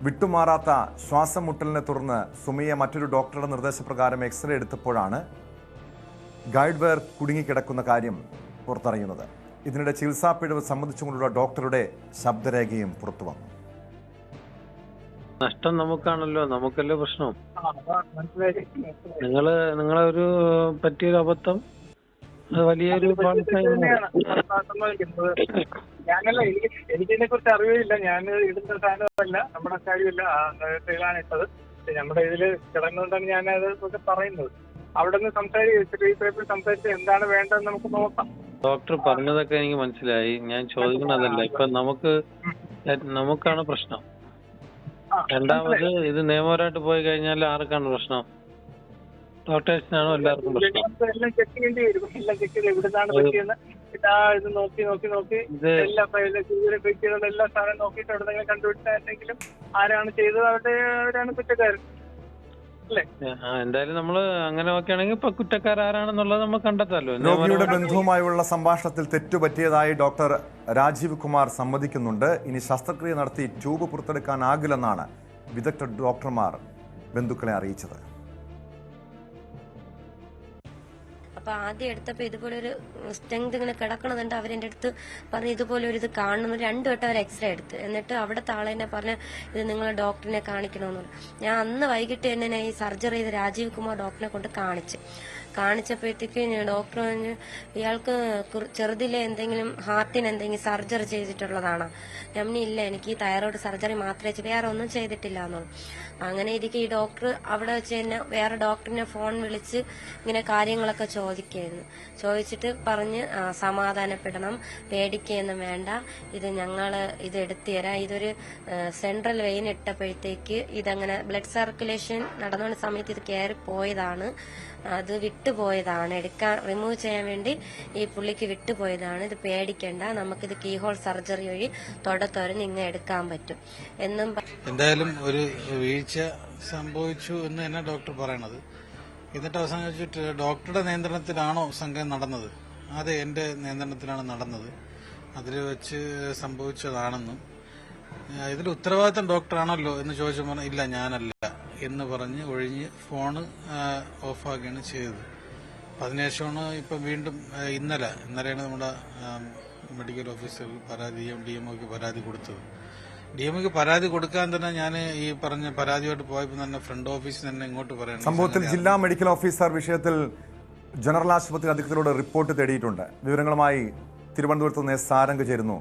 വിട്ടുമാറാത്ത ശ്വാസം മുട്ടലിനെ തുടർന്ന് സുമയെ മറ്റൊരു ഡോക്ടറുടെ നിർദ്ദേശപ്രകാരം എക്സ്റേ എടുത്തപ്പോഴാണ് ഗൈഡ് വയർ കുടുങ്ങിക്കിടക്കുന്ന കാര്യം പുറത്തറിയുന്നത്. ഇതിനിടെ ചികിത്സാ പിഴവ് സംബന്ധിച്ചുകൊണ്ടുള്ള ഡോക്ടറുടെ ശബ്ദരേഖയും പുറത്തു വന്നു. നഷ്ടം നമുക്കാണല്ലോ, നമുക്കല്ലേ പ്രശ്നം. നിങ്ങളെ ഒരു പറ്റിയൊരു അബദ്ധം വലിയൊരു ഞാനല്ല, എനിക്കിതിനെ കുറിച്ച് അറിവില്ല. ഞാൻ ഇടുന്ന സാധനമല്ല, നമ്മുടെ കാര്യമല്ല, ഇട്ടത് നമ്മുടെ ഇതിൽ കിടന്നുകൊണ്ടാണ് ഞാനത് പറയുന്നത്. അവിടെ നിന്ന് സംസാരിച്ച് എന്താണ് വേണ്ടതെന്ന് നമുക്ക് നോക്കാം. ഡോക്ടർ പറഞ്ഞതൊക്കെ എനിക്ക് മനസ്സിലായി. ഞാൻ ചോദിക്കുന്നതല്ല, ഇപ്പൊ നമുക്കാണ് പ്രശ്നം. രണ്ടാമത് ഇത് നിയമപരമായിട്ട് പോയി കഴിഞ്ഞാൽ ആർക്കാണ് പ്രശ്നം? ഡോക്ടേഴ്സിനാണോ എല്ലാവർക്കും പ്രശ്നം? എല്ലാം ചെക്ക് ചെയ്യേണ്ടി വരും. എല്ലാം ചെക്ക് ചെയ്ത് എവിടുന്നാണ് പറ്റിയെന്ന് ഇത് നോക്കി എല്ലാ സാധനം നോക്കിയിട്ട് എവിടെന്നെങ്കിലും കണ്ടുപിടിച്ചാലെങ്കിലും ആരാണ് ചെയ്തത് അവരാണ് കുറ്റക്കാരൻ. എന്തായാലും നമ്മള് അങ്ങനെ നോക്കുകയാണെങ്കിൽ ഇപ്പൊ കുറ്റക്കാരാരാണെന്നുള്ളത് നമുക്ക് കണ്ടെത്താമല്ലോ. രോഗിയുടെ ബന്ധുവുമായുള്ള സംഭാഷണത്തിൽ തെറ്റുപറ്റിയതായി ഡോക്ടർ രാജീവ് കുമാർ സമ്മതിക്കുന്നുണ്ട്. ഇനി ശസ്ത്രക്രിയ നടത്തി ട്യൂബ് പുറത്തെടുക്കാനാകില്ലെന്നാണ് വിദഗ്ധ ഡോക്ടർമാർ ബന്ധുക്കളെ അറിയിച്ചത്. അപ്പോൾ ആദ്യം എടുത്തപ്പോൾ ഇതുപോലെ ഒരു സ്ട്രെങ്ത് ഇങ്ങനെ കിടക്കണതുണ്ട്. അവരെൻ്റെ അടുത്ത് പറഞ്ഞ് ഇതുപോലെ ഒരു ഇത് കാണുന്നു. 2 വട്ടം അവർ എക്സ്റേ എടുത്ത്, എന്നിട്ട് അവിടുത്തെ ആളെന്നെ പറഞ്ഞ് ഇത് നിങ്ങൾ ഡോക്ടറിനെ കാണിക്കണമെന്ന് പറഞ്ഞു. ഞാൻ അന്ന് വൈകിട്ട് തന്നെ ഈ സർജറി ചെയ്ത് രാജീവ് കുമാർ ഡോക്ടറിനെ കൊണ്ട് കാണിച്ചപ്പോഴത്തേക്ക് ഡോക്ടർ പറഞ്ഞു ഇയാൾക്ക് ചെറുതിലെ എന്തെങ്കിലും ഹാർട്ടിന് എന്തെങ്കിലും സർജറി ചെയ്തിട്ടുള്ളതാണോ? ഞാൻ ഇല്ല, എനിക്ക് ഈ തൈറോയ്ഡ് സർജറി മാത്രമേ വേറെ ഒന്നും ചെയ്തിട്ടില്ല എന്നുള്ളൂ. അങ്ങനെ ഇരിക്കെ ഈ ഡോക്ടർ അവിടെ വെച്ച് തന്നെ വേറെ ഡോക്ടറിനെ ഫോൺ വിളിച്ച് ഇങ്ങനെ കാര്യങ്ങളൊക്കെ ചോദിച്ചിട്ട് പറഞ്ഞ് സമാധാനപ്പെടണം, പേടിക്കുകയൊന്നും വേണ്ട, ഇത് ഞങ്ങൾ ഇത് എടുത്തു തരാം. ഇതൊരു സെൻട്രൽ വെയിൻ ഇട്ടപ്പോഴത്തേക്ക് ഇതങ്ങനെ ബ്ലഡ് സർക്കുലേഷൻ നടന്ന സമയത്ത് ഇത് കയറി പോയതാണ്, അത് വിട്ടുപോയതാണ്, റിമൂവ് ചെയ്യാൻ വേണ്ടി ഈ പുള്ളിക്ക് വിട്ടുപോയതാണ്. ഇത് പേടിക്കണ്ട, നമുക്കിത് കീഹോൾ സർജറി വഴി തുറന്ന് ഇങ്ങനെ എടുക്കാൻ പറ്റും എന്നും. എന്തായാലും ഒരു വീഴ്ച സംഭവിച്ചു എന്ന് തന്നെ ഡോക്ടർ പറയണത്. എന്നിട്ട് അവസാനം വെച്ചിട്ട് ഡോക്ടറുടെ നിയന്ത്രണത്തിലാണോ സംഘം നടന്നത്? അതെ, എന്റെ നിയന്ത്രണത്തിലാണ് നടന്നത്. അതിൽ വെച്ച് സംഭവിച്ചതാണെന്നും ഇതിൽ ഉത്തരവാദിത്തം ഡോക്ടറാണല്ലോ എന്ന് ചോദിച്ചപ്പോൾ ഇല്ല ഞാനല്ല എന്ന് പറഞ്ഞ് ഒഴിഞ്ഞ് ഫോണ് ഓഫാക്കുകയാണ് ചെയ്തത്. അതിനുശേഷമാണ് ഇപ്പം വീണ്ടും ഇന്നലെയാണ് നമ്മുടെ മെഡിക്കൽ ഓഫീസർ DMOക്ക് പരാതി കൊടുത്തത്. DMOക്ക് പരാതി കൊടുക്കാൻ തന്നെ ഞാൻ ഈ പറഞ്ഞ പരാതിയായിട്ട് പോയപ്പോൾ തന്നെ ഫ്രണ്ട് ഓഫീസിൽ തന്നെ ഇങ്ങോട്ട് പറയണം. സംഭവത്തിൽ ജില്ലാ മെഡിക്കൽ ഓഫീസർ വിഷയത്തിൽ ജനറൽ ആശുപത്രി അധികൃതരോട് റിപ്പോർട്ട് തേടിയിട്ടുണ്ട്. വിവരങ്ങളുമായി തിരുവനന്തപുരത്ത് നിന്ന് സാരംഗ് ചേരുന്നു.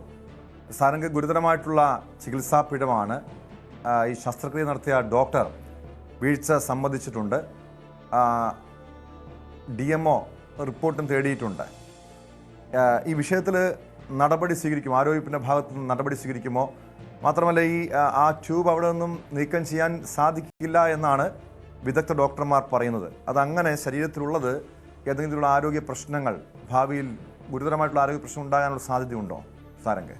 സാരംഗ്, ഗുരുതരമായിട്ടുള്ള ചികിത്സാ പിഴവാണ്. ഈ ശസ്ത്രക്രിയ നടത്തിയ ഡോക്ടർ വീഴ്ച സമ്മതിച്ചിട്ടുണ്ട്. DMO റിപ്പോർട്ടും തേടിയിട്ടുണ്ട്. ഈ വിഷയത്തിൽ നടപടി സ്വീകരിക്കുമോ? ആരോഗ്യത്തിൻ്റെ ഭാഗത്തു നിന്ന് നടപടി സ്വീകരിക്കുമോ? മാത്രമല്ല, ആ ട്യൂബ് അവിടെ നിന്നും നീക്കം ചെയ്യാൻ സാധിക്കില്ല എന്നാണ് വിദഗ്ധ ഡോക്ടർമാർ പറയുന്നത്. അതങ്ങനെ ശരീരത്തിലുള്ളത് ഏതെങ്കിലും ആരോഗ്യ പ്രശ്നങ്ങൾ, ഭാവിയിൽ ഗുരുതരമായിട്ടുള്ള ആരോഗ്യ പ്രശ്നം ഉണ്ടാകാനുള്ള സാധ്യതയുണ്ടോ സാരംഗ്?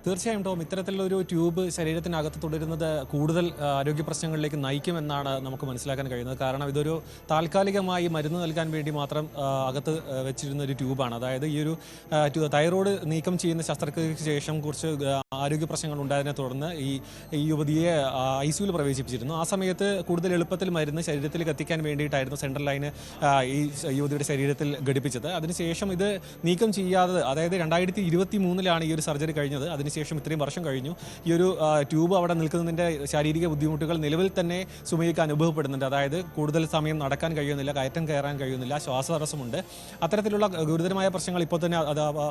തീർച്ചയായും ടോം, ഇത്തരത്തിലൊരു ട്യൂബ് ശരീരത്തിനകത്ത് തുടരുന്നത് കൂടുതൽ ആരോഗ്യ പ്രശ്നങ്ങളിലേക്ക് നയിക്കുമെന്നാണ് നമുക്ക് മനസ്സിലാക്കാൻ കഴിയുന്നത്. കാരണം ഇതൊരു താൽക്കാലികമായി മരുന്ന് നൽകാൻ വേണ്ടി മാത്രം അകത്ത് വെച്ചിരുന്ന ഒരു ട്യൂബാണ്. അതായത് ഈ ഒരു തൈറോയ്ഡ് നീക്കം ചെയ്യുന്ന ശസ്ത്രക്രിയയ്ക്ക് ശേഷം കുറച്ച് ആരോഗ്യ പ്രശ്നങ്ങൾ ഉണ്ടായതിനെ തുടർന്ന് ഈ യുവതിയെ ICUവിൽ പ്രവേശിപ്പിച്ചിരുന്നു. ആ സമയത്ത് കൂടുതൽ എളുപ്പത്തിൽ മരുന്ന് ശരീരത്തിലേക്ക് എത്തിക്കാൻ വേണ്ടിയിട്ടായിരുന്നു സെൻട്രൽ ലൈന് ഈ യുവതിയുടെ ശരീരത്തിൽ ഘടിപ്പിച്ചത്. അതിനുശേഷം ഇത് നീക്കം ചെയ്യാതെ, അതായത് 2023 ഈ ഒരു സർജറി കഴിഞ്ഞത്. അതിനുശേഷം ഇത്രയും വർഷം കഴിഞ്ഞു. ഈ ഒരു ട്യൂബ് അവിടെ നിൽക്കുന്നതിൻ്റെ ശാരീരിക ബുദ്ധിമുട്ടുകൾ നിലവിൽ തന്നെ സുമയ്ക്ക് അനുഭവപ്പെടുന്നുണ്ട്. അതായത് കൂടുതൽ സമയം നടക്കാൻ കഴിയുന്നില്ല, കയറ്റം കയറാൻ കഴിയുന്നില്ല, ശ്വാസതടസ്സമുണ്ട്. അത്തരത്തിലുള്ള ഗുരുതരമായ പ്രശ്നങ്ങൾ ഇപ്പോൾ തന്നെ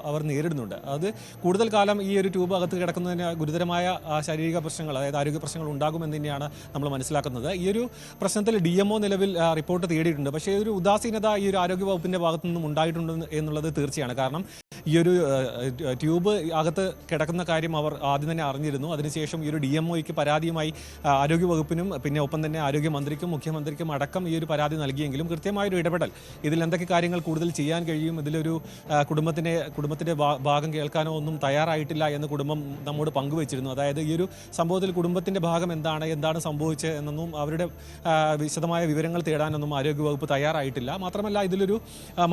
അവർ നേരിടുന്നുണ്ട്. അത് കൂടുതൽ കാലം ഈ ഒരു ട്യൂബ് അകത്ത് കിടക്കുന്നതിന് ഗുരുതരമായ ശാരീരിക പ്രശ്നങ്ങൾ, അതായത് ആരോഗ്യ പ്രശ്നങ്ങൾ ഉണ്ടാകുമെന്ന് തന്നെയാണ് നമ്മൾ മനസ്സിലാക്കുന്നത്. ഈ ഒരു പ്രശ്നത്തിൽ DMO നിലവിൽ റിപ്പോർട്ട് തേടിയിട്ടുണ്ട്. പക്ഷേ ഒരു ഉദാസീനത ഈ ഒരു ആരോഗ്യ വകുപ്പിൻ്റെ ഭാഗത്തു നിന്നും ഉണ്ടായിട്ടുണ്ട് എന്നുള്ളത് തീർച്ചയാണ്. കാരണം ഈ ഒരു ട്യൂബ് അകത്ത് കിടക്കുന്ന കാര്യം അവർ ആദ്യം തന്നെ അറിഞ്ഞിരുന്നു. അതിനുശേഷം ഈ ഒരു DMOയ്ക്ക് പരാതിയുമായി ആരോഗ്യവകുപ്പിനും പിന്നെ ഒപ്പം തന്നെ ആരോഗ്യമന്ത്രിക്കും മുഖ്യമന്ത്രിക്കും അടക്കം ഈ ഒരു പരാതി നൽകിയെങ്കിലും കൃത്യമായൊരു ഇടപെടൽ, ഇതിൽ എന്തൊക്കെ കാര്യങ്ങൾ കൂടുതൽ ചെയ്യാൻ കഴിയും, ഇതിലൊരു കുടുംബത്തിൻ്റെ ഭാഗം കേൾക്കാനോ ഒന്നും തയ്യാറായിട്ടില്ല എന്ന് കുടുംബം നമ്മോട് പങ്കുവച്ചിരുന്നു. അതായത് ഈ ഒരു സംഭവത്തിൽ കുടുംബത്തിൻ്റെ ഭാഗം എന്താണ് സംഭവിച്ചത് എന്നൊന്നും അവരുടെ വിശദമായ വിവരങ്ങൾ തേടാനൊന്നും ആരോഗ്യവകുപ്പ് തയ്യാറായിട്ടില്ല. മാത്രമല്ല, ഇതിലൊരു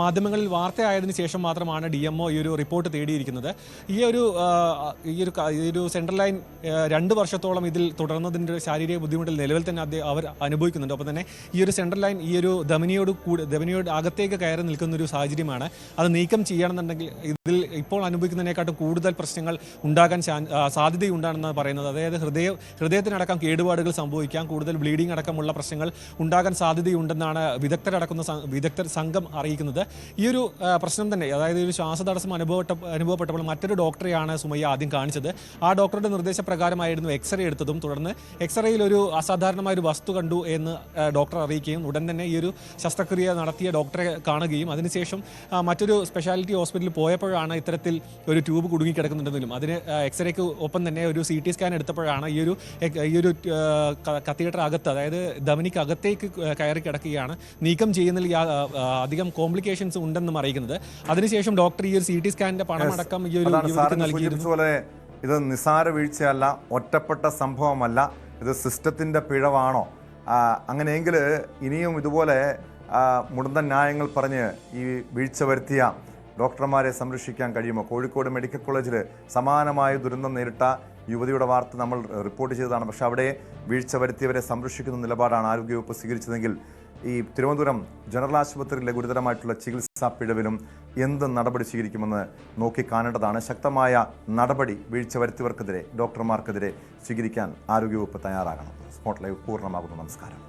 മാധ്യമങ്ങളിൽ വാർത്തയായതിനു ശേഷം മാത്രമാണ് DMO ഈ ഒരു റിപ്പോർട്ട് തേടിയിരിക്കുന്നത്. ഈ ഒരു സെൻട്രൽ ലൈൻ 2 വർഷത്തോളം ഇതിൽ തുടർന്നതിൻ്റെ ശാരീരിക ബുദ്ധിമുട്ടിൽ നിലവിൽ തന്നെ അവർ അനുഭവിക്കുന്നുണ്ട്. ഒപ്പം തന്നെ ഈ ഒരു സെൻട്രൽ ലൈൻ ഈ ഒരു ധമനിയോട് അകത്തേക്ക് കയറി നിൽക്കുന്ന ഒരു സാഹചര്യമാണ്. അത് നീക്കം ചെയ്യണമെന്നുണ്ടെങ്കിൽ ഇതിൽ ഇപ്പോൾ അനുഭവിക്കുന്നതിനെക്കാട്ടും കൂടുതൽ പ്രശ്നങ്ങൾ ഉണ്ടാകാൻ സാധ്യതയുണ്ടാണെന്നാണ് പറയുന്നത്. അതായത് ഹൃദയത്തിനടക്കം കേടുപാടുകൾ സംഭവിക്കാം, കൂടുതൽ ബ്ലീഡിംഗ് അടക്കമുള്ള പ്രശ്നങ്ങൾ ഉണ്ടാകാൻ സാധ്യതയുണ്ടെന്നാണ് വിദഗ്ധർ സംഘം അറിയിക്കുന്നത്. ഈ ഒരു പ്രശ്നം തന്നെ, അതായത് ഒരു ശ്വാസതടസ്സം അനുഭവപ്പെട്ടപ്പോൾ മറ്റൊരു ഡോക്ടറെയാണ് സുമയ്യ ആദ്യം കാണിച്ചത്. ആ ഡോക്ടറുടെ നിർദ്ദേശപ്രകാരമായിരുന്നു എക്സ്റേ എടുത്തതും. തുടർന്ന് എക്സ്റേയിൽ ഒരു അസാധാരണമായ ഒരു വസ്തു കണ്ടു എന്ന് ഡോക്ടർ അറിയിക്കുകയും ഉടൻ തന്നെ ഈ ഒരു ശസ്ത്രക്രിയ നടത്തിയ ഡോക്ടറെ കാണുകയും അതിനുശേഷം മറ്റൊരു സ്പെഷ്യാലിറ്റി ഹോസ്പിറ്റലിൽ പോയപ്പോഴാണ് ഇത്തരത്തിൽ ഒരു ട്യൂബ് കുടുങ്ങിക്കിടക്കുന്നുണ്ടെങ്കിലും അതിന് എക്സ്റേക്ക് ഒപ്പം തന്നെ ഒരു CT സ്കാൻ എടുത്തപ്പോഴാണ് ഈ ഒരു കത്തീഡ്രൽ അകത്ത്, അതായത് ധമനിക്ക് അകത്തേക്ക് കയറി കിടക്കുകയാണ്, നീക്കം ചെയ്യുന്നതിൽ അധികം കോംപ്ലിക്കേഷൻസ് ഉണ്ടെന്നും അറിയിക്കുന്നത്. അതിനുശേഷം ഡോക്ടർ ഈ ഒരു CT സ്കാനിന്റെ പണമടക്കം ഈ ഒരു നൽകിയിരുന്നു. ഇത് നിസാര വീഴ്ചയല്ല, ഒറ്റപ്പെട്ട സംഭവമല്ല, ഇത് സിസ്റ്റത്തിന്റെ പിഴവാണോ? അങ്ങനെയെങ്കിൽ ഇനിയും ഇതുപോലെ മുടന്തൻ ന്യായങ്ങൾ പറഞ്ഞ് ഈ വീഴ്ച വരുത്തിയ ഡോക്ടർമാരെ സംരക്ഷിക്കാൻ കഴിയുമോ? കോഴിക്കോട് മെഡിക്കൽ കോളേജിൽ സമാനമായ ദുരന്തം നേരിട്ട യുവതിയുടെ വാർത്ത നമ്മൾ റിപ്പോർട്ട് ചെയ്തതാണ്. പക്ഷേ അവിടെ വീഴ്ച വരുത്തിയവരെ സംരക്ഷിക്കുന്ന നിലപാടാണ് ആരോഗ്യവകുപ്പ് സ്വീകരിച്ചതെങ്കിൽ ഈ തിരുവനന്തപുരം ജനറൽ ആശുപത്രിയിലെ ഗുരുതരമായിട്ടുള്ള ചികിത്സാ പിഴവിലും എന്ത് നടപടി സ്വീകരിക്കുമെന്ന് നോക്കിക്കാണേണ്ടതാണ്. ശക്തമായ നടപടി വീഴ്ച വരുത്തിയവർക്കെതിരെ, ഡോക്ടർമാർക്കെതിരെ സ്വീകരിക്കാൻ ആരോഗ്യവകുപ്പ് തയ്യാറാകണം. സ്പോട്ട് ലൈവ് പൂർണ്ണമാകുന്നു. നമസ്കാരം.